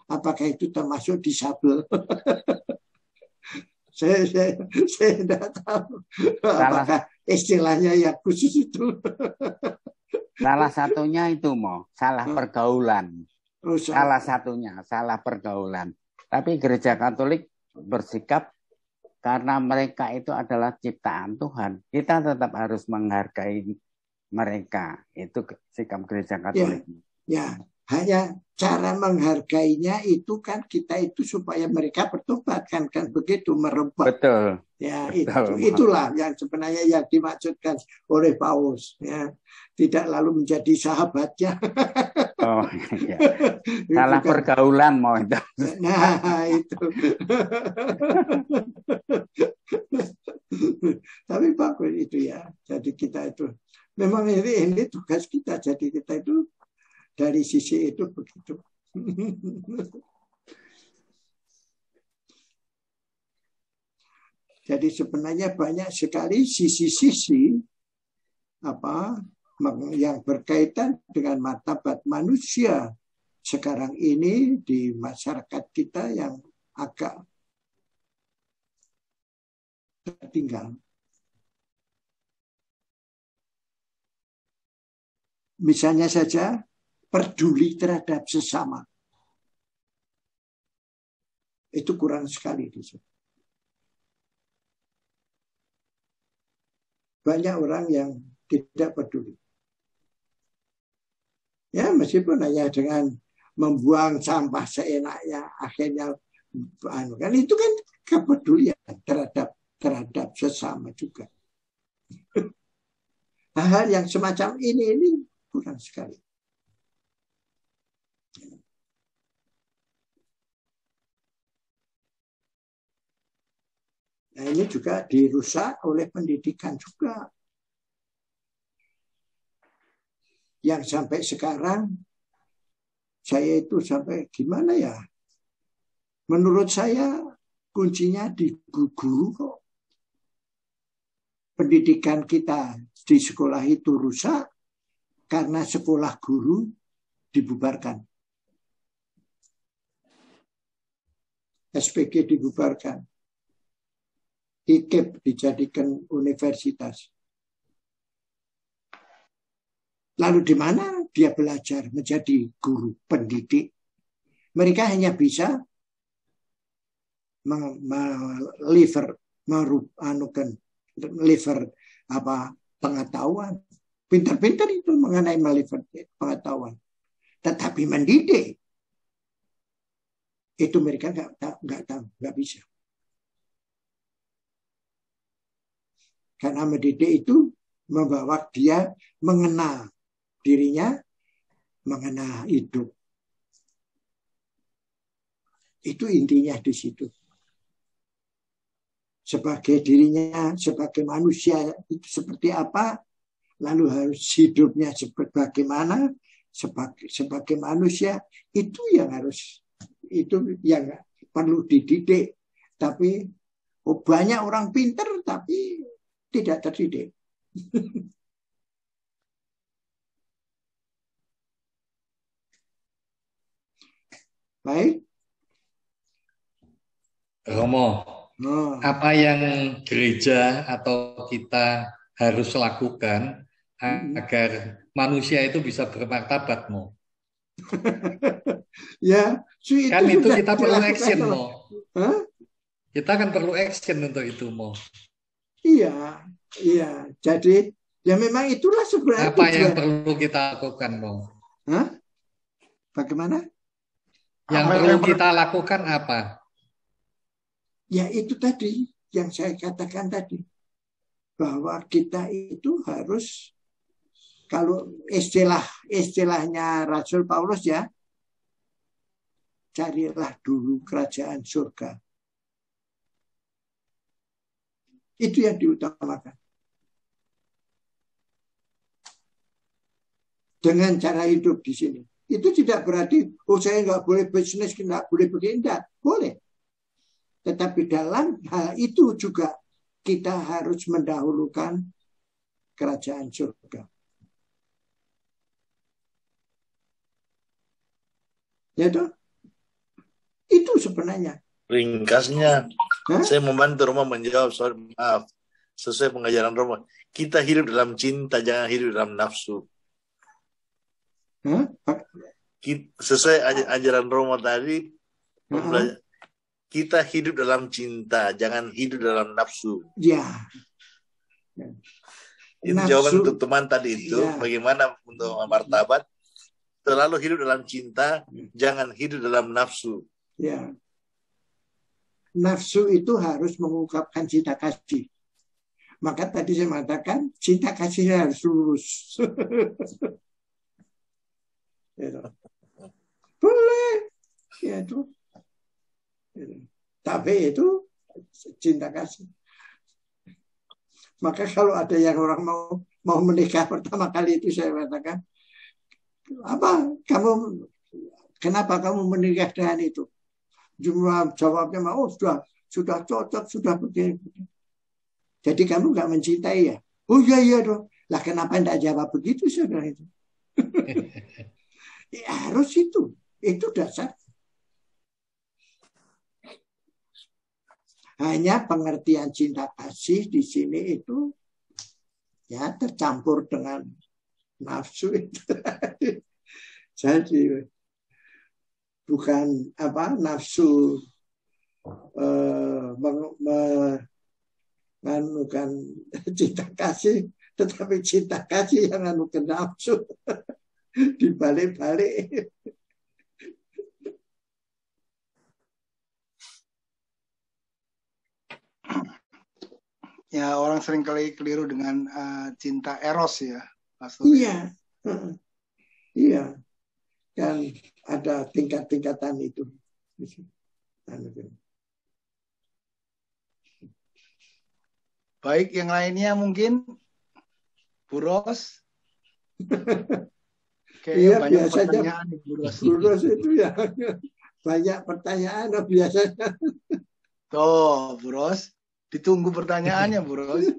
Apakah itu termasuk disabel? saya tidak tahu. Apakah istilahnya yang khusus itu?
Salah satunya itu salah pergaulan. Salah satunya salah pergaulan. Tapi Gereja Katolik bersikap karena mereka itu adalah ciptaan Tuhan. Kita tetap harus menghargai mereka. Itu sikap Gereja Katolik.
Ya, hanya cara menghargainya itu kan kita itu supaya mereka bertobat kan begitu, merubah.
Betul.
Ya, itulah yang sebenarnya yang dimaksudkan oleh Paulus, ya. Tidak lalu menjadi sahabatnya.
Oh iya. Salah pergaulan itu.
Nah, itu. Tapi bagus itu ya. Jadi kita itu memang ini tugas kita. Jadi kita itu dari sisi itu begitu. Jadi sebenarnya banyak sekali sisi-sisi yang berkaitan dengan martabat manusia sekarang ini di masyarakat kita yang agak tertinggal. Misalnya saja peduli terhadap sesama. Itu kurang sekali di sini. Banyak orang yang tidak peduli. Ya, meskipun hanya dengan membuang sampah seenaknya, akhirnya kan itu kan kepedulian terhadap sesama juga. Hal-hal yang semacam ini kurang sekali. Nah, ini juga dirusak oleh pendidikan juga. Yang sampai sekarang, saya itu sampai gimana ya? Menurut saya kuncinya di guru kok. Pendidikan kita di sekolah itu rusak karena sekolah guru dibubarkan. SPG dibubarkan. IKIP dijadikan universitas. Lalu di mana dia belajar menjadi guru pendidik? Mereka hanya bisa pengetahuan. Pintar-pintar itu mengenai meliver pengetahuan. Tetapi mendidik itu mereka nggak tahu, nggak bisa. Karena mendidik itu membawa dia mengenal dirinya, mengenal hidup. Itu intinya di situ. Sebagai dirinya, sebagai manusia itu seperti apa, lalu harus hidupnya seperti bagaimana, sebagai manusia itu yang perlu dididik. Tapi banyak orang pintar tapi tidak terdidik. Baik.
Romo, apa yang gereja atau kita harus lakukan agar manusia itu bisa bermartabat, Mo?
Ya,
kan itu kita perlu action, Mo. Kita kan perlu action untuk itu, Mo.
Iya. Jadi ya memang itulah sebenarnya.
Apa yang perlu kita lakukan, Mo?
Bagaimana?
Yang perlu kita lakukan apa?
Ya itu tadi yang saya katakan tadi. Bahwa kita itu harus, kalau istilahnya Rasul Paulus ya, carilah dulu kerajaan surga. Itu yang diutamakan. Dengan cara hidup di sini. Itu tidak berarti, saya nggak boleh bisnis, nggak boleh begini, enggak. Boleh. Tetapi dalam hal itu juga kita harus mendahulukan kerajaan surga. Ya toh? Itu sebenarnya.
Ringkasnya, saya membantu Roma menjawab soal maaf. Sesuai pengajaran Roma, kita hidup dalam cinta, jangan hidup dalam nafsu. Sesuai ajaran Roma tadi, kita hidup dalam cinta, jangan hidup dalam nafsu.
Ya.
Itu jawaban untuk teman tadi itu. Ya. Bagaimana untuk martabat? Terlalu hidup dalam cinta, jangan hidup dalam nafsu.
Ya. Nafsu itu harus mengungkapkan cinta kasih. Maka tadi saya mengatakan cinta kasihnya harus lurus. Ya. Boleh. Ya itu. Tapi itu cinta kasih. Maka kalau ada yang orang mau menikah pertama kali itu saya katakan, kenapa kamu menikah dengan itu? Jawabnya sudah cocok, sudah begini. Jadi kamu nggak mencintai ya? Oh iya dong. Lah kenapa tidak jawab begitu saudara itu? Ya, harus itu dasar. Hanya pengertian cinta kasih di sini itu ya tercampur dengan nafsu itu. Jadi bukan nafsu menganukan cinta kasih, tetapi cinta kasih yang anukan nafsu dibalik-balik.
Ya, orang sering kali keliru dengan cinta eros ya, Pastor.
Iya, iya, kan ada tingkat-tingkatan itu.
Baik, yang lainnya mungkin Bu Ros.
Iya,
banyak
biasanya
pertanyaan Bu Ros.
Bu Ros itu ya banyak pertanyaan biasanya.
Tuh, Bu Ros. Ditunggu pertanyaannya, Bu Ros.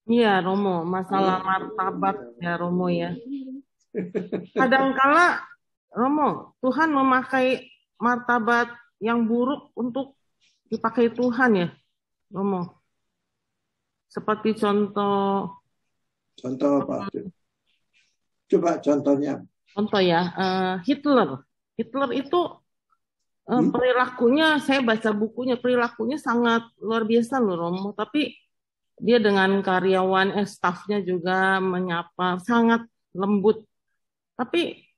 Iya, Romo, masalah martabat ya, Romo ya. Kadangkala, Romo, Tuhan memakai martabat yang buruk untuk dipakai Tuhan ya, Romo. Seperti contoh
apa? Coba contohnya.
Contoh ya, Hitler. Hitler itu perilakunya, saya baca bukunya, perilakunya sangat luar biasa loh Romo, tapi dia dengan karyawan, stafnya juga menyapa, sangat lembut. Tapi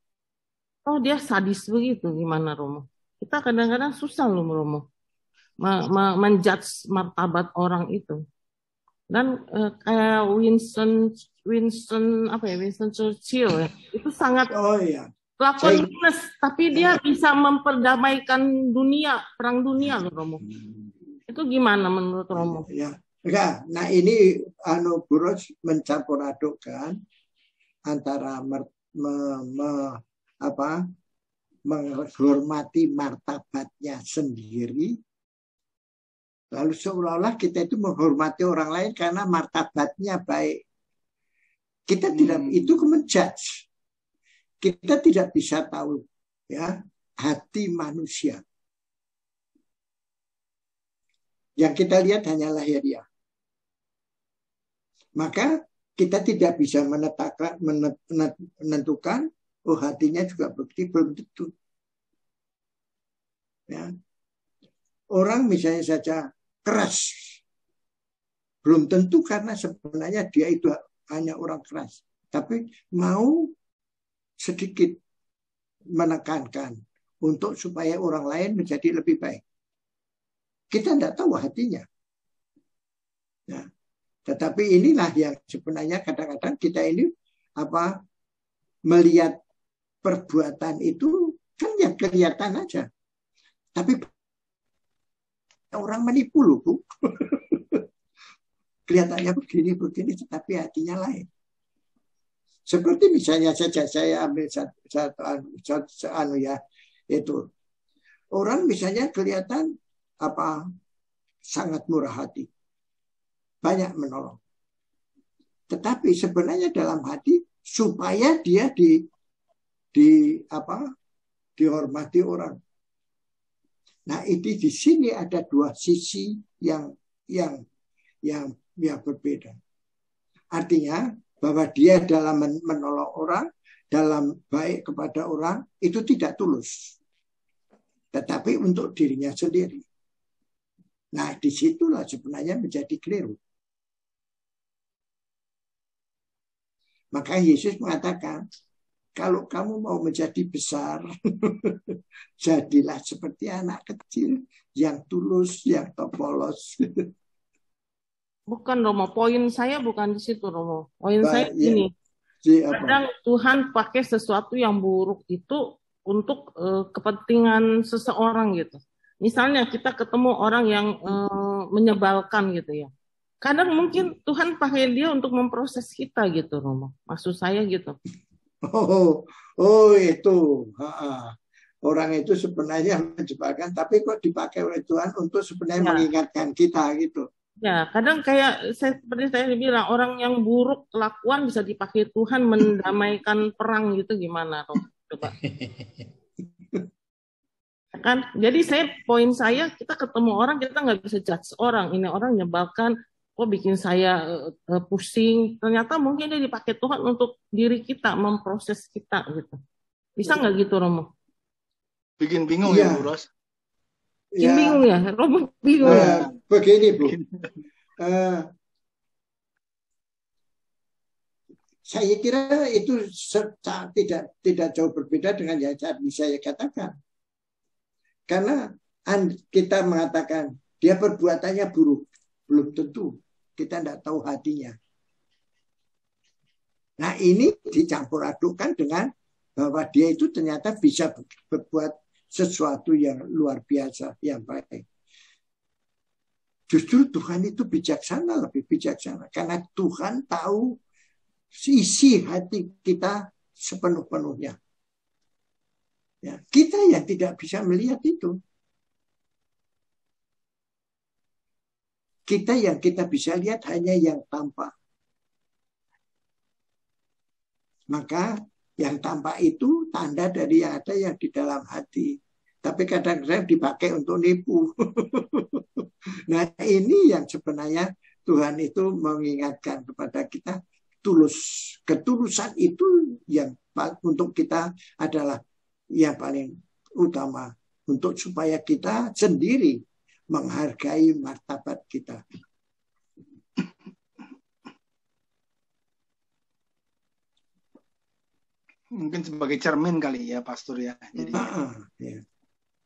dia sadis begitu, gimana Romo? Kita kadang-kadang susah loh Romo, menjudge martabat orang itu. Dan kayak Winston Churchill ya, itu sangat lakon minus, tapi dia bisa memperdamaikan dunia, perang dunia loh Romo. Itu gimana menurut Romo?
Ya, enggak. Nah ini Bu Ros mencampur adukkan antara menghormati martabatnya sendiri, lalu seolah-olah kita itu menghormati orang lain karena martabatnya baik. Kita tidak itu menjudge. Kita tidak bisa tahu ya hati manusia. Yang kita lihat hanya lahiriah. Maka kita tidak bisa menentukan hatinya juga begitu, belum tentu. Ya. Orang misalnya saja keras, belum tentu karena sebenarnya dia itu hanya orang keras, tapi mau sedikit menekankan untuk supaya orang lain menjadi lebih baik. Kita tidak tahu hatinya. Ya. Tetapi inilah yang sebenarnya kadang-kadang kita ini melihat perbuatan itu kan yang kelihatan aja. Tapi orang menipu loh, Bu. Kelihatannya begini, tetapi hatinya lain. Seperti misalnya saja saya ambil satu ya, itu orang misalnya kelihatan sangat murah hati, banyak menolong, tetapi sebenarnya dalam hati supaya dia dihormati orang. Nah ini di sini ada dua sisi yang berbeda. Artinya bahwa dia dalam menolong orang, dalam baik kepada orang, itu tidak tulus. Tetapi untuk dirinya sendiri. Nah, disitulah sebenarnya menjadi keliru. Maka Yesus mengatakan, kalau kamu mau menjadi besar, jadilah seperti anak kecil yang tulus, yang polos.
Bukan Romo, poin saya bukan di situ Romo. Poin saya ini, kadang Tuhan pakai sesuatu yang buruk itu untuk kepentingan seseorang gitu. Misalnya kita ketemu orang yang menyebalkan gitu ya. Kadang mungkin Tuhan pakai dia untuk memproses kita gitu Romo. Maksud saya gitu.
Itu. Orang itu sebenarnya menjebalkan, tapi kok dipakai oleh Tuhan untuk sebenarnya mengingatkan kita gitu.
Ya, kadang kayak seperti saya bilang, orang yang buruk kelakuan bisa dipakai Tuhan mendamaikan perang gitu, gimana Romo? Coba. Kan? Jadi poin saya, kita ketemu orang, kita nggak bisa judge orang. Ini orang menyebalkan, kok bikin saya pusing. Ternyata mungkin dia dipakai Tuhan untuk diri kita, memproses kita gitu. Bisa nggak gitu, Romo?
Bikin bingung ya, Bu Ros?
Bikin bingung ya, Romo bingung.
Begini, Bu. Saya kira itu tidak jauh berbeda dengan yang saya katakan. Karena kita mengatakan dia perbuatannya buruk, belum tentu kita tidak tahu hatinya. Nah, ini dicampur adukkan dengan bahwa dia itu ternyata bisa berbuat sesuatu yang luar biasa, yang baik. Justru Tuhan itu bijaksana, lebih bijaksana. Karena Tuhan tahu isi hati kita sepenuh-penuhnya. Ya, kita yang tidak bisa melihat itu. Kita yang kita bisa lihat hanya yang tampak. Maka yang tampak itu tanda dari yang ada yang di dalam hati. Tapi kadang-kadang dipakai untuk nipu. Nah, ini yang sebenarnya Tuhan itu mengingatkan kepada kita, ketulusan itu yang untuk kita adalah yang paling utama, untuk supaya kita sendiri menghargai martabat kita.
Mungkin sebagai cermin kali ya, Pastor ya. Jadi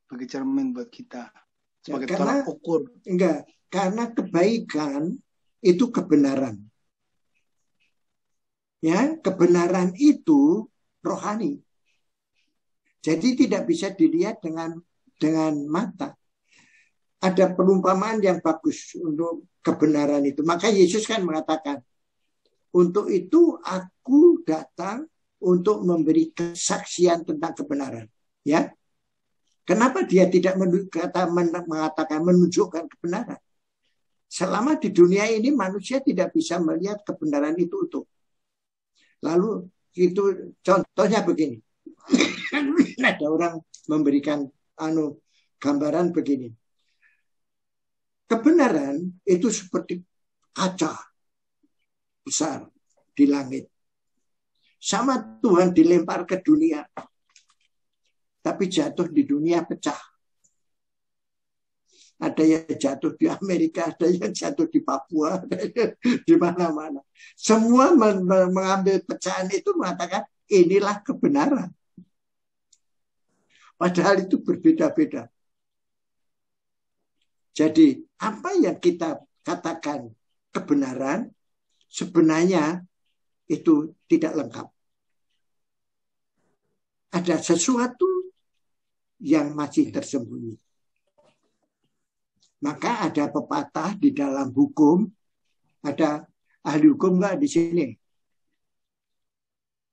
sebagai cermin buat kita, sebagai tolak ukur.
Enggak, karena kebaikan itu kebenaran. Ya, kebenaran itu rohani. Jadi tidak bisa dilihat dengan mata. Ada perumpamaan yang bagus untuk kebenaran itu. Maka Yesus kan mengatakan, untuk itu aku datang untuk memberi kesaksian tentang kebenaran. Ya, kenapa dia tidak mengatakan menunjukkan kebenaran? Selama di dunia ini manusia tidak bisa melihat kebenaran itu utuh. Lalu itu contohnya begini. Ada orang memberikan gambaran begini. Kebenaran itu seperti kaca besar di langit. Sama Tuhan dilempar ke dunia. Tapi jatuh di dunia pecah. Ada yang jatuh di Amerika, ada yang jatuh di Papua, ada yang di mana-mana. Semua mengambil pecahan itu mengatakan inilah kebenaran. Padahal itu berbeda-beda. Jadi apa yang kita katakan kebenaran sebenarnya itu tidak lengkap. Ada sesuatu yang masih tersembunyi. Maka ada pepatah di dalam hukum, ada ahli hukum nggak di sini?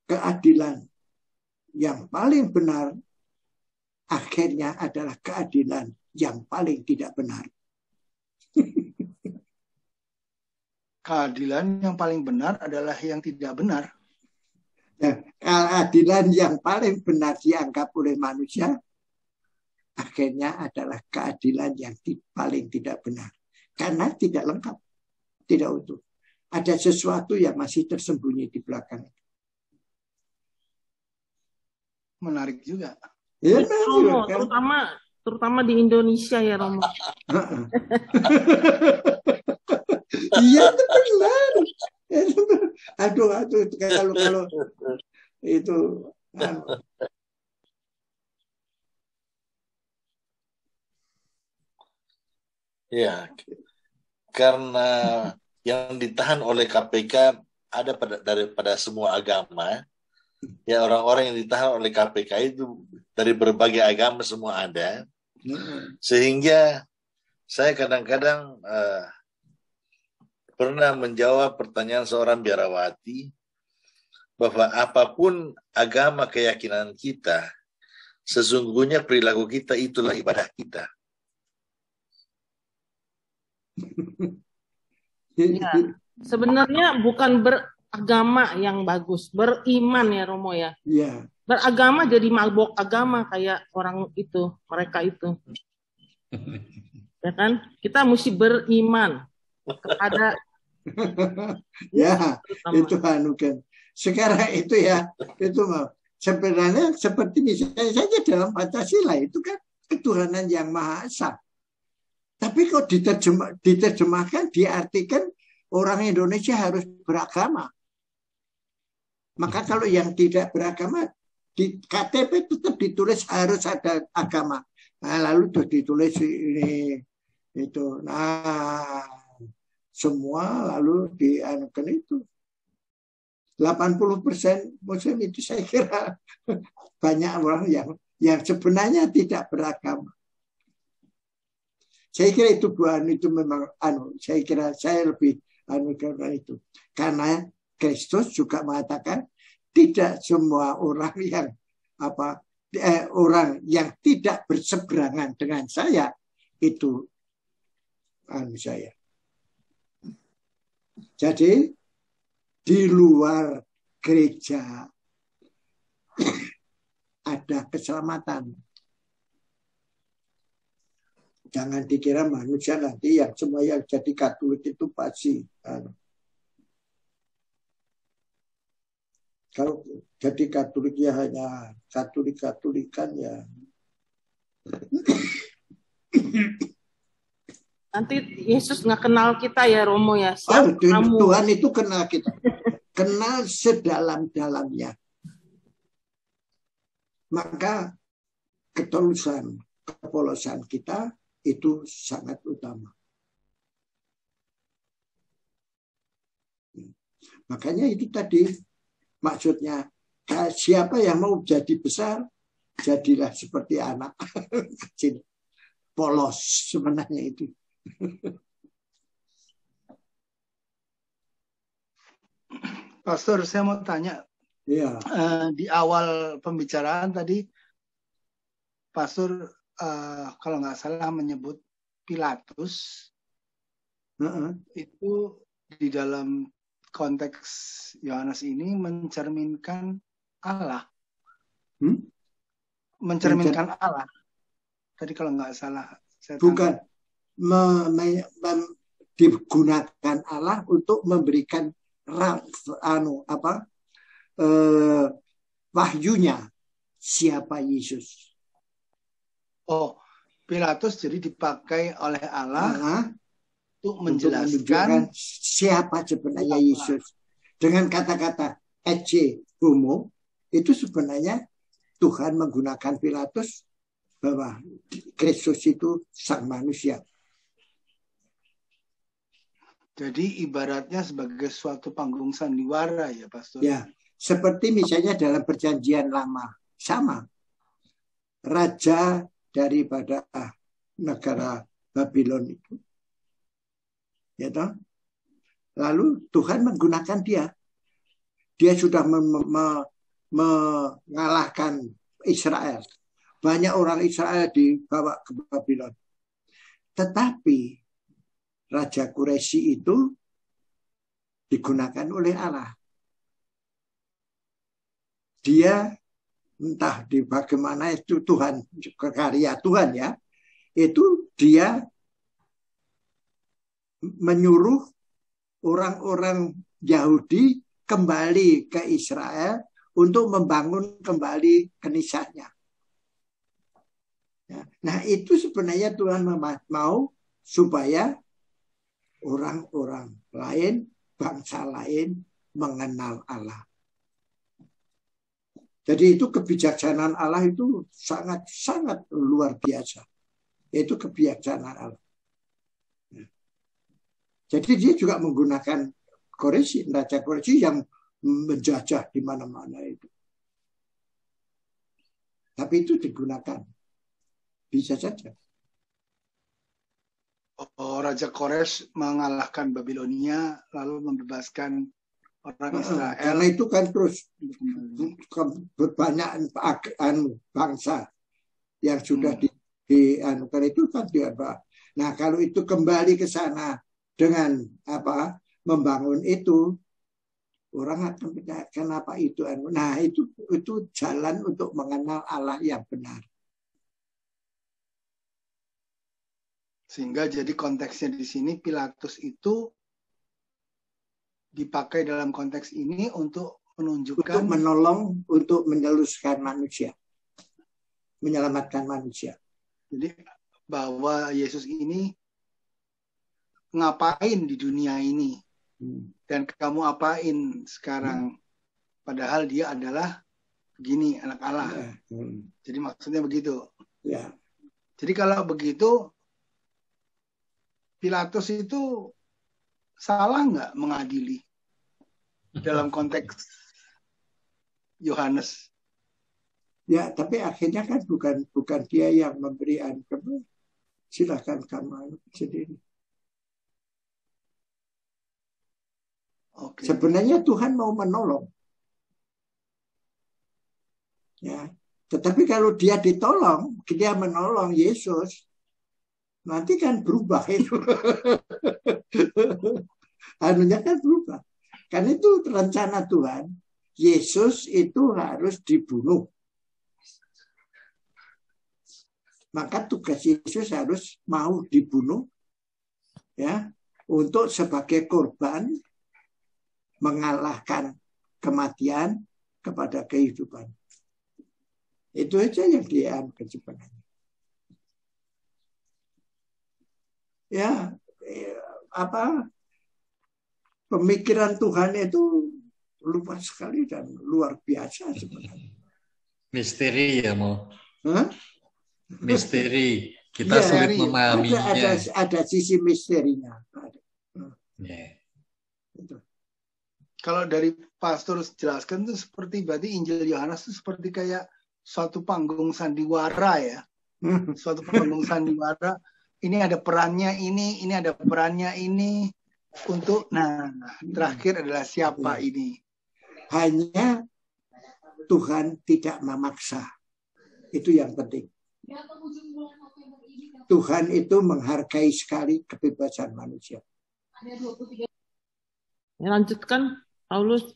Keadilan yang paling benar akhirnya adalah keadilan yang paling tidak benar.
Keadilan yang paling benar adalah yang tidak benar.
Nah, keadilan yang paling benar dianggap oleh manusia akhirnya adalah keadilan yang paling tidak benar. Karena tidak lengkap, tidak utuh. Ada sesuatu yang masih tersembunyi di belakang.
Menarik juga.
Ya,
Romo, terutama di Indonesia ya, Romo.
Iya, itu benar. Aduh, kalau itu
ya, karena yang ditahan oleh KPK ada daripada semua agama. Ya, orang-orang yang ditahan oleh KPK itu dari berbagai agama semua ada. Sehingga saya kadang-kadang pernah menjawab pertanyaan seorang biarawati bahwa apapun agama keyakinan kita, sesungguhnya perilaku kita itulah ibadah kita.
Ya, sebenarnya bukan beragama yang bagus, beriman ya Romo ya.
Iya.
beragama jadi mabok agama kayak orang itu, mereka itu. Ya kan? Kita mesti beriman kepada
Ya,
terutama.
itu anu kan. Sekarang itu ya, itu sebenarnya seperti misalnya saja dalam Pancasila itu kan ketuhanan yang Maha Esa. Tapi kok diterjemahkan, diartikan orang Indonesia harus beragama. Maka kalau yang tidak beragama, di KTP tetap ditulis harus ada agama. Nah, lalu terus ditulis ini itu. Nah, semua lalu dianukan itu. 80% Muslim itu saya kira banyak orang yang sebenarnya tidak beragama. Saya kira itu bukan itu memang saya kira saya lebih karena itu. Karena Kristus juga mengatakan tidak semua orang yang orang yang tidak berseberangan dengan saya itu saya. Jadi di luar gereja ada keselamatan. Jangan dikira manusia nanti yang semua yang jadi Katolik itu pasti. Kalau jadi Katolik ya hanya Katolik-Katolikan ya.
Nanti Yesus nggak kenal kita ya, Romo ya.
Tuhan itu kenal kita. Kenal sedalam-dalamnya. Maka ketulusan, kepolosan kita itu sangat utama. Makanya itu tadi maksudnya, siapa yang mau jadi besar, jadilah seperti anak kecil. Polos sebenarnya itu.
Pastor, saya mau tanya.
Ya.
Di awal pembicaraan tadi, Pastor kalau nggak salah menyebut Pilatus. Itu di dalam konteks Yohanes ini mencerminkan Allah. Mencerminkan Allah. Tadi kalau nggak salah.
Bukan. Digunakan Allah untuk memberikan wahyunya siapa Yesus.
Oh, Pilatus jadi dipakai oleh Allah untuk menjelaskan
siapa sebenarnya Yesus. Dengan kata-kata ecce homo, itu sebenarnya Tuhan menggunakan Pilatus bahwa Kristus itu sang manusia.
Jadi ibaratnya sebagai suatu panggung sandiwara ya, Pastor.
Ya, seperti misalnya dalam Perjanjian Lama, sama. Raja daripada negara Babylon itu. Ya toh? Lalu Tuhan menggunakan dia. Dia sudah mengalahkan Israel. Banyak orang Israel dibawa ke Babylon. Tetapi Raja Quraisy itu digunakan oleh Allah. Dia entah di bagaimana itu Tuhan, karya Tuhan ya, itu dia menyuruh orang-orang Yahudi kembali ke Israel untuk membangun kembali kenisahnya. Nah itu sebenarnya Tuhan mau supaya orang-orang lain, bangsa lain mengenal Allah. Jadi itu kebijaksanaan Allah itu sangat-sangat luar biasa. Itu kebijaksanaan Allah. Jadi dia juga menggunakan Raja Quraisy yang menjajah di mana-mana itu. Tapi itu digunakan. Bisa saja.
Raja Quraisy mengalahkan Babilonia lalu membebaskan orang Israel.
Karena itu kan terus banyak bangsa yang sudah dianukan itu kan diapa. Nah kalau itu kembali ke sana dengan membangun itu, orang akan bertanya kenapa itu. Nah, itu jalan untuk mengenal Allah yang benar.
Sehingga jadi konteksnya di sini Pilatus itu dipakai dalam konteks ini untuk menunjukkan,
untuk menolong, untuk menyeluskan manusia, menyelamatkan manusia.
Jadi bahwa Yesus ini ngapain di dunia ini dan kamu apain sekarang, padahal dia adalah begini anak Allah. Jadi maksudnya begitu.
Ya.
Jadi kalau begitu Pilatus itu salah nggak mengadili dalam konteks Yohanes?
Ya, tapi akhirnya kan bukan dia yang memberi anugerah. Silakan kamu sendiri.
Okay.
Sebenarnya Tuhan mau menolong. Ya, tetapi kalau dia ditolong, dia menolong Yesus, nanti kan berubah itu. Anunya kan berubah. Kan itu rencana Tuhan. Yesus itu harus dibunuh. Maka tugas Yesus harus mau dibunuh, ya, untuk sebagai korban mengalahkan kematian kepada kehidupan. Itu aja yang dia sebenarnya. Ya, pemikiran Tuhan itu luas sekali dan luar biasa sebenarnya.
Misteri ya, Mo.
Hah?
Misteri. Kita sulit memahaminya.
Ada sisi misterinya.
Yeah.
Kalau dari pastor jelaskan itu seperti berarti Injil Yohanes itu seperti kayak suatu panggung sandiwara ya. Suatu panggung sandiwara. Ini ada perannya ini ada perannya ini. Untuk, terakhir adalah siapa ini.
Hanya Tuhan tidak memaksa. Itu yang penting. Tuhan itu menghargai sekali kebebasan manusia.
Lanjutkan, Paulus.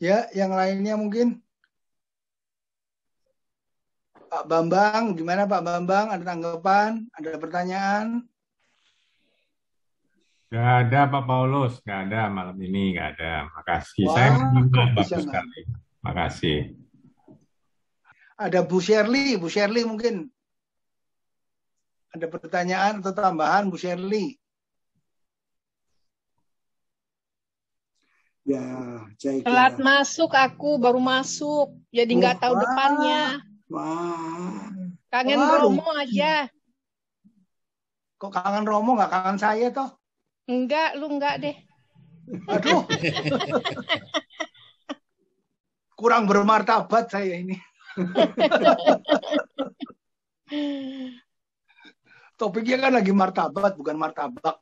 Ya, yang lainnya mungkin. Pak Bambang, gimana Pak Bambang? Ada tanggapan? Ada pertanyaan?
Nggak ada Pak Paulus, nggak ada malam ini, nggak ada. Makasih.
Wah,
Saya bagus
bisa
sekali. Makasih.
Ada Bu Shirley mungkin. Ada pertanyaan atau tambahan Bu Shirley?
Ya, saya
telat masuk aku, baru masuk. Jadi nggak tahu depannya.
Wah.
Kangen Romo aja.
Kok kangen Romo, nggak kangen saya toh?
Enggak, lu enggak deh.
Aduh. Kurang bermartabat saya ini. Topiknya kan lagi martabat, bukan martabak.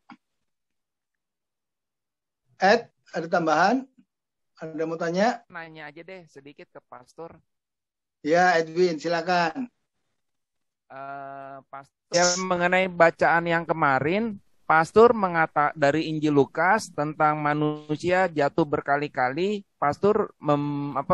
Ed, ada tambahan? Ada mau tanya?
Nanya aja deh sedikit ke Pastor.
Ya, Edwin, silakan.
Pastor, mengenai bacaan yang kemarin, Pastor dari Injil Lukas tentang manusia jatuh berkali-kali. Pastor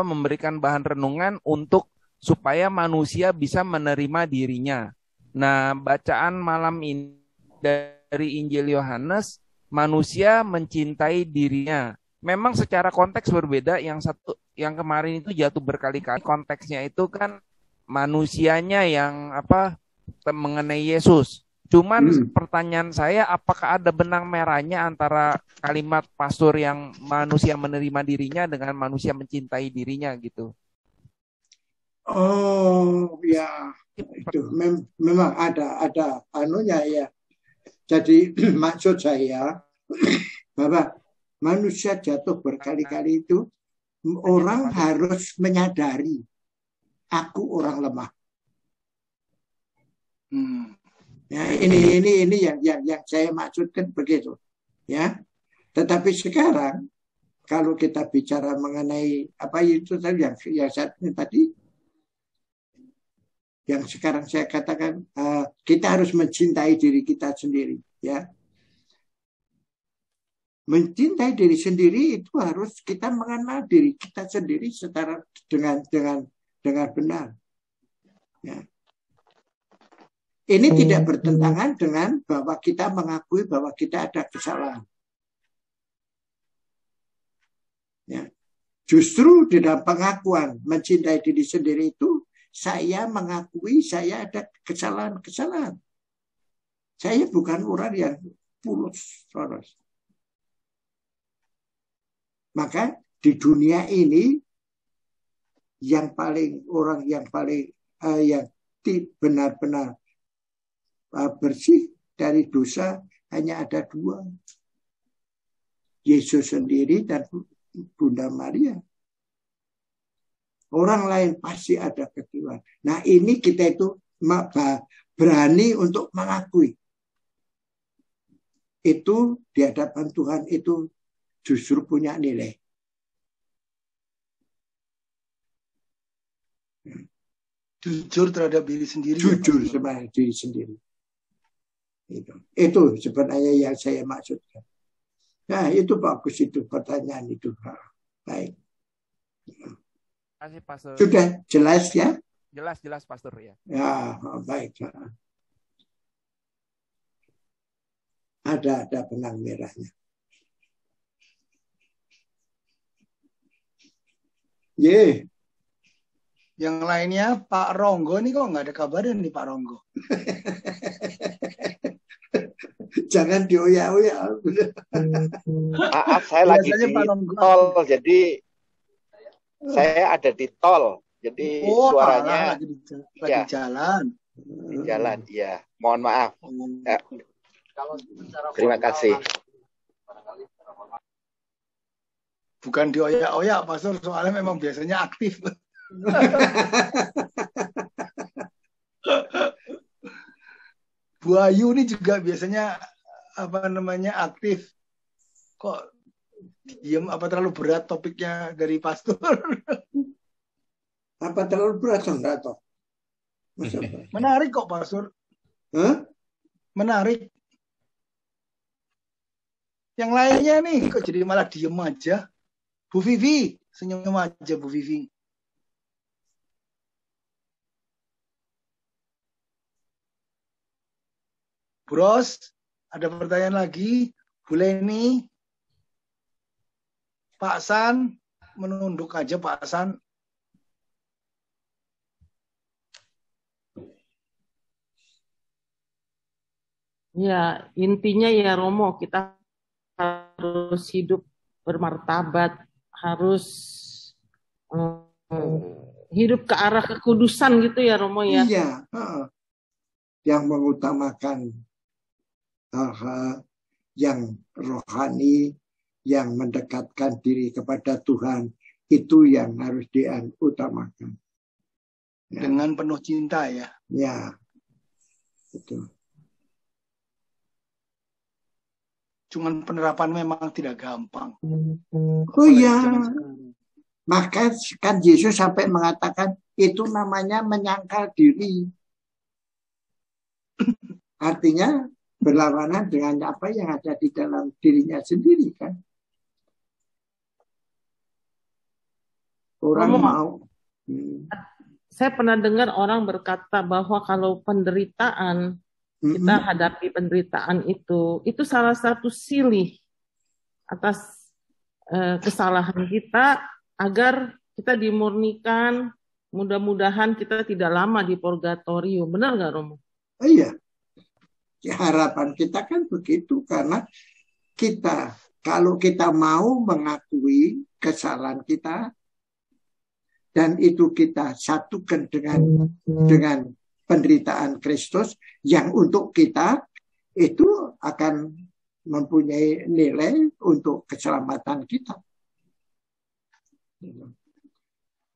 memberikan bahan renungan untuk supaya manusia bisa menerima dirinya. Nah, bacaan malam ini dari Injil Yohanes, manusia mencintai dirinya. Memang secara konteks berbeda. Yang kemarin itu jatuh berkali-kali. Konteksnya itu kan manusianya yang mengenai Yesus. Cuman pertanyaan saya, apakah ada benang merahnya antara kalimat pastor yang manusia menerima dirinya dengan manusia mencintai dirinya gitu?
Oh ya, itu memang ada anunya ya. Jadi maksud saya bahwa manusia jatuh berkali-kali itu orang harus menyadari aku orang lemah. Ya, ini yang saya maksudkan begitu. Ya. Tetapi sekarang kalau kita bicara mengenai apa itu tadi yang tadi yang sekarang saya katakan kita harus mencintai diri kita sendiri, ya. Mencintai diri sendiri itu harus kita mengenal diri kita sendiri secara dengan benar. Ya. Ini tidak bertentangan dengan bahwa kita mengakui bahwa kita ada kesalahan. Ya. Justru di dalam pengakuan mencintai diri sendiri itu, saya mengakui saya ada kesalahan-kesalahan. Saya bukan orang yang polos. Maka di dunia ini yang paling yang benar-benar bersih dari dosa hanya ada dua. Yesus sendiri dan Bunda Maria. Orang lain pasti ada kekeliruan. Nah, ini kita itu berani untuk mengakui. Itu di hadapan Tuhan itu justru punya nilai.
Jujur terhadap diri sendiri.
Jujur sama diri sendiri. Itu sebenarnya yang saya maksudkan. Nah, itu bagus itu pertanyaan itu. Baik.
Terima kasih, Pastor.
Sudah jelas ya?
Jelas, Pastor ya.
Ya, baik. Ada benang merahnya.
Yang lainnya Pak Ronggo nih kok nggak ada kabarnya nih Pak Ronggo.
Jangan dioyak-oyak.
Maaf, saya lagi di tol, jadi saya ada di tol, jadi suaranya
lagi jalan.
Di jalan, ya. Mohon maaf. Ya. Terima kasih.
Bukan dioyak-oyak, Pastor, soalnya memang biasanya aktif. Bu Ayu ini juga biasanya aktif. Kok diam, apa terlalu berat topiknya dari Pastor?
Apa terlalu berat, enggak toh?
Menarik kok, Pastor. Menarik. Yang lainnya nih kok jadi malah diem aja. Bu Vivi, senyum aja Bu Vivi. Bros, ada pertanyaan lagi. Bu Leni, Pak San, menunduk aja Pak San.
Ya, intinya ya Romo, kita harus hidup bermartabat, harus hidup ke arah kekudusan gitu ya Romo ya.
Iya, yang mengutamakan hal-hal yang rohani, yang mendekatkan diri kepada Tuhan, itu yang harus diutamakan.
Ya. Dengan penuh cinta ya.
Ya, betul.
Cuman penerapan memang tidak gampang.
Oh iya. Maka kan Yesus sampai mengatakan itu namanya menyangkal diri. Artinya berlawanan dengan apa yang ada di dalam dirinya sendiri kan. Orang mau.
Saya pernah dengar orang berkata bahwa kalau penderitaan kita hadapi penderitaan itu salah satu silih atas kesalahan kita agar kita dimurnikan. Mudah-mudahan kita tidak lama di purgatorium. Benar nggak Romo?
Oh, iya. Harapan kita kan begitu karena kita kalau kita mau mengakui kesalahan kita dan itu kita satukan dengan penderitaan Kristus yang untuk kita itu akan mempunyai nilai untuk keselamatan kita.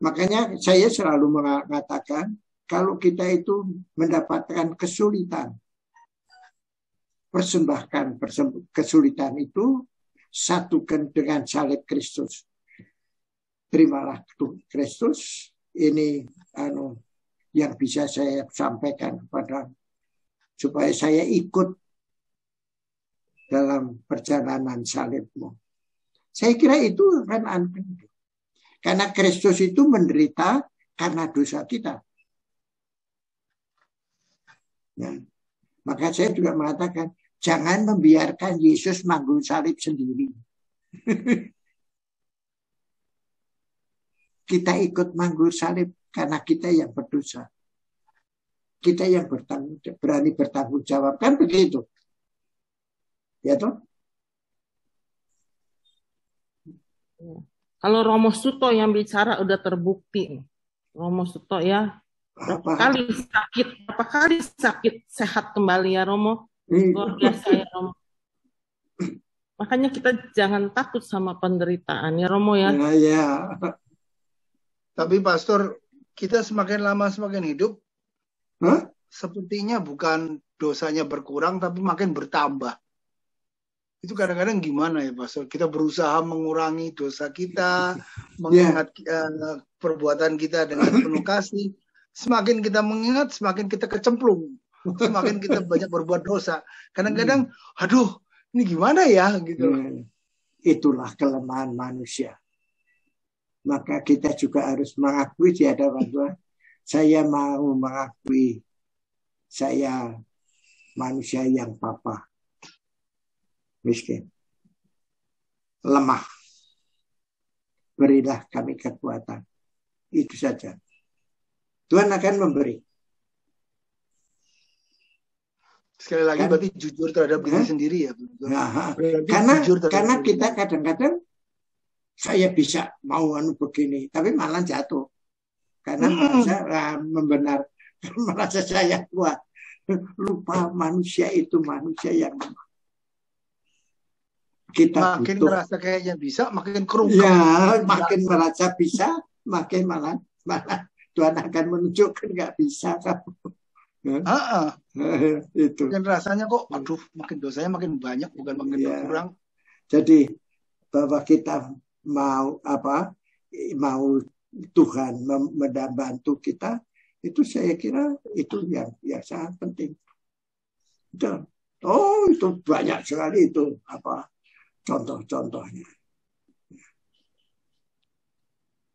Makanya saya selalu mengatakan kalau kita itu mendapatkan kesulitan, persembahkan kesulitan itu satukan dengan salib Kristus. Terimalah Kristus, ini yang bisa saya sampaikan kepada supaya saya ikut dalam perjalanan salibmu. Saya kira itu relaan hidup. Karena Kristus itu menderita karena dosa kita. Ya. Maka saya juga mengatakan, jangan membiarkan Yesus manggung salib sendiri. Kita ikut manggung salib karena kita yang berdosa. Kita yang berani bertanggung jawab. Kan begitu. Ya toh?
Kalau Romo Suto yang bicara udah terbukti. Romo Suto ya. Berapa kali sakit sehat kembali ya Romo. Luar biasa ya Romo. Makanya kita jangan takut sama penderitaan ya Romo ya.
Ya.
Tapi Pastor, kita semakin lama semakin hidup, sepertinya bukan dosanya berkurang, tapi makin bertambah. Itu kadang-kadang gimana ya Pastor? Kita berusaha mengurangi dosa kita, mengingat perbuatan kita dengan penuh kasih. Semakin kita mengingat, semakin kita kecemplung. Semakin kita banyak berbuat dosa. Kadang-kadang, aduh, ini gimana ya? Gitu.
Itulah kelemahan manusia. Maka kita juga harus mengakui di hadapan Tuhan. Saya mau mengakui saya manusia yang papa. Miskin. Lemah. Berilah kami kekuatan. Itu saja. Tuhan akan memberi.
Sekali lagi berarti jujur terhadap diri sendiri ya.
Karena kita kadang-kadang saya bisa mau begini, tapi malah jatuh. Karena merasa saya kuat. Lupa manusia itu manusia yang lemah. Kita
makin
butuh.
merasa kayaknya bisa, makin kerungkep.
Ya, makin merasa bisa, makin malah Tuhan akan menunjukkan nggak bisa kamu. Itu.
Dan rasanya kok, aduh, makin dosanya makin banyak, bukan makin berkurang.
Jadi bahwa kita mau Tuhan membantu kita, itu saya kira itu yang sangat penting. Itu banyak sekali itu contoh-contohnya.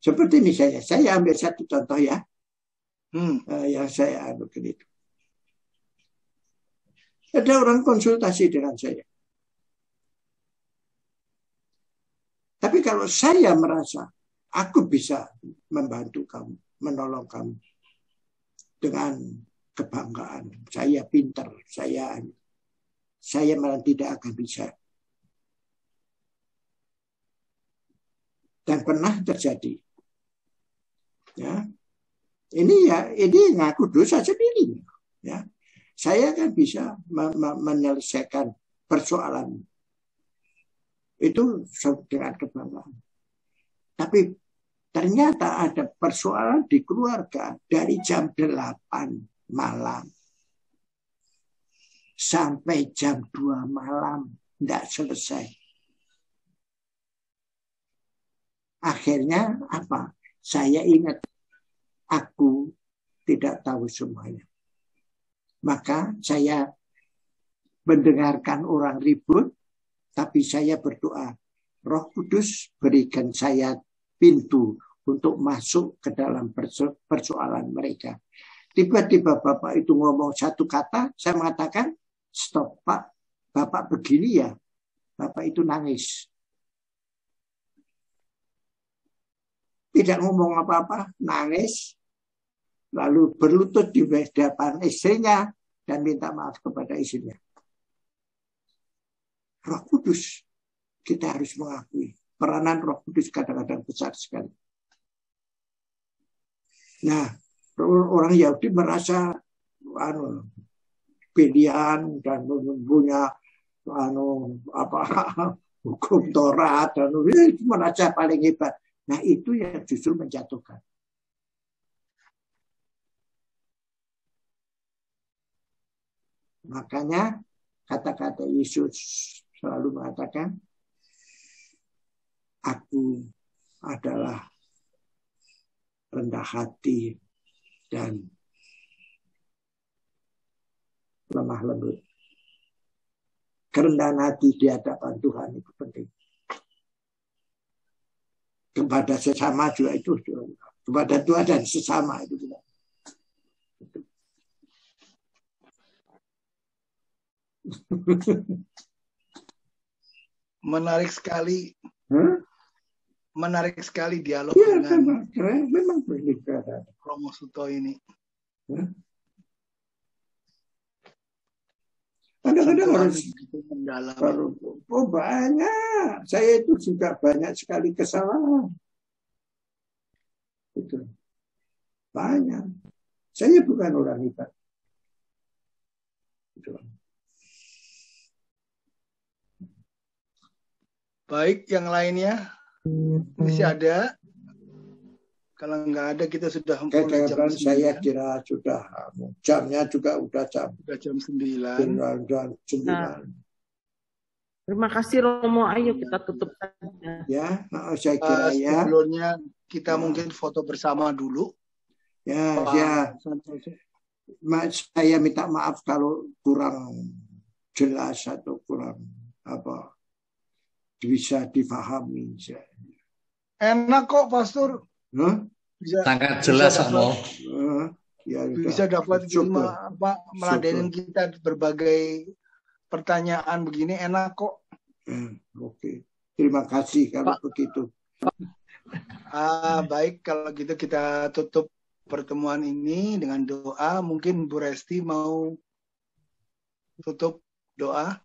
Seperti misalnya saya ambil satu contoh ya, yang saya begini. Ada orang konsultasi dengan saya. Tapi kalau saya merasa aku bisa membantu kamu, menolong kamu dengan kebanggaan, saya pintar, saya malah tidak akan bisa. Dan pernah terjadi. Ya. Ini ngaku dosa sendiri. Ya. Saya kan bisa menyelesaikan persoalan itu dengan kebanggaan. Tapi ternyata ada persoalan di keluarga dari jam 8 malam sampai jam 2 malam tidak selesai. Akhirnya apa? Saya ingat aku tidak tahu semuanya. Maka saya mendengarkan orang ribut, tapi saya berdoa, Roh Kudus berikan saya pintu untuk masuk ke dalam persoalan mereka. Tiba-tiba Bapak itu ngomong satu kata, saya mengatakan, stop Pak, Bapak begini ya. Bapak itu nangis. Tidak ngomong apa-apa, nangis. Lalu berlutut di depan istrinya dan minta maaf kepada istrinya. Roh Kudus, kita harus mengakui. Peranan Roh Kudus kadang-kadang besar sekali. Nah, orang Yahudi merasa pilihan dan punya hukum Taurat dan merasa paling hebat. Nah, itu yang justru menjatuhkan. Makanya kata-kata Yesus selalu mengatakan, aku adalah rendah hati dan lemah lembut. kerendahan hati di hadapan Tuhan itu penting. Kepada sesama juga itu, kepada Tuhan dan sesama itu juga.
Menarik sekali. Menarik sekali dialog
Ya,
dengan
memang begitu.
Romo Suto ini.
Kadang-kadang harus
mendalam.
Oh banyak. Saya itu juga banyak sekali kesalahan. Itu banyak. Saya bukan orang hebat. Itu.
Baik, yang lainnya masih ada. Kalau nggak ada, kita sudah mulai jam 9.
Saya kira sudah jamnya juga udah jam
9.
Terima kasih Romo, ayo kita tutup saja.
Ya, saya kira ya.
Sebelumnya kita mungkin foto bersama dulu.
Ya. Saya minta maaf kalau kurang jelas atau kurang bisa difahami.
Enak kok, Pastor.
Sangat jelas, Romo.
Bisa dapat meladenin kita berbagai pertanyaan begini, enak kok.
Oke. Terima kasih kalau begitu.
Baik, kalau gitu kita tutup pertemuan ini dengan doa. Mungkin Bu Resti mau tutup doa.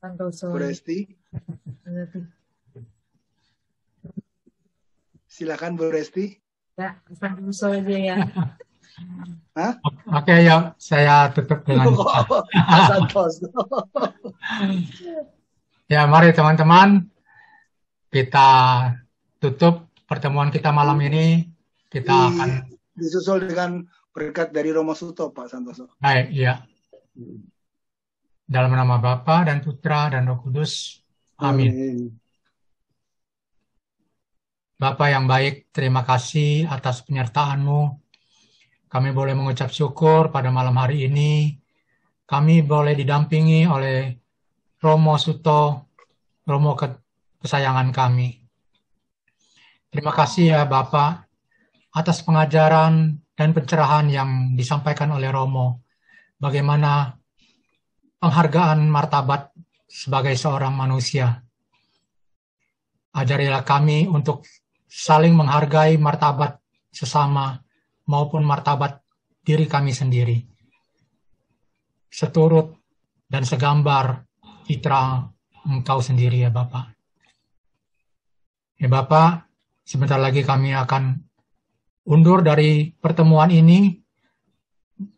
Bu Resti. Silakan Bu Resti.
Ya, Santoso aja ya.
Oke, ya, saya tutup dengan
Santoso.
Ya, mari teman-teman, kita tutup pertemuan kita malam ini. Kita akan
disusul dengan berkat dari Romo Suto, Pak Santoso.
Baik, ya. Dalam nama Bapa dan Putra dan Roh Kudus. Amin. Bapa yang baik, terima kasih atas penyertaan-Mu. Kami boleh mengucap syukur pada malam hari ini. Kami boleh didampingi oleh Romo Suto, Romo kesayangan kami. Terima kasih ya Bapak atas pengajaran dan pencerahan yang disampaikan oleh Romo. Bagaimana penghargaan martabat sebagai seorang manusia. Ajarilah kami untuk saling menghargai martabat sesama maupun martabat diri kami sendiri. Seturut dan segambar citra Engkau sendiri ya Bapak. Ya Bapak, sebentar lagi kami akan undur dari pertemuan ini.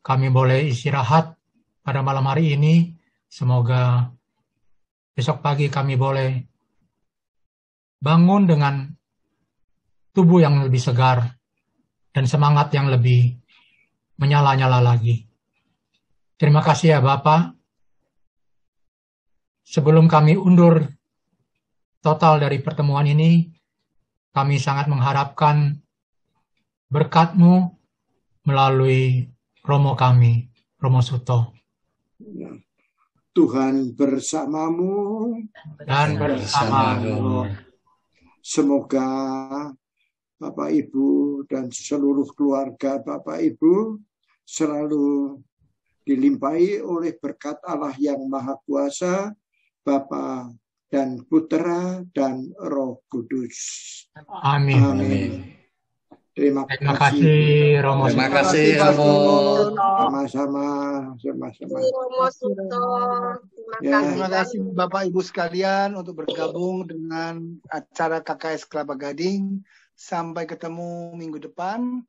Kami boleh istirahat pada malam hari ini. Semoga besok pagi kami boleh bangun dengan tubuh yang lebih segar dan semangat yang lebih menyala-nyala lagi. Terima kasih ya Bapak. Sebelum kami undur total dari pertemuan ini, kami sangat mengharapkan berkat-Mu melalui Romo kami, Romo Suto.
Tuhan bersamamu
dan bersamamu.
Semoga Bapak Ibu dan seluruh keluarga Bapak Ibu selalu dilimpahi oleh berkat Allah yang Maha Kuasa, Bapa dan Putra dan Roh Kudus.
Amin.
Amin.
Terima kasih Romo.
Terima kasih Romo.
Sama-sama.
Romo Suto.
Terima kasih Bapak Ibu sekalian untuk bergabung dengan acara KKS Kelapa Gading. Sampai ketemu minggu depan.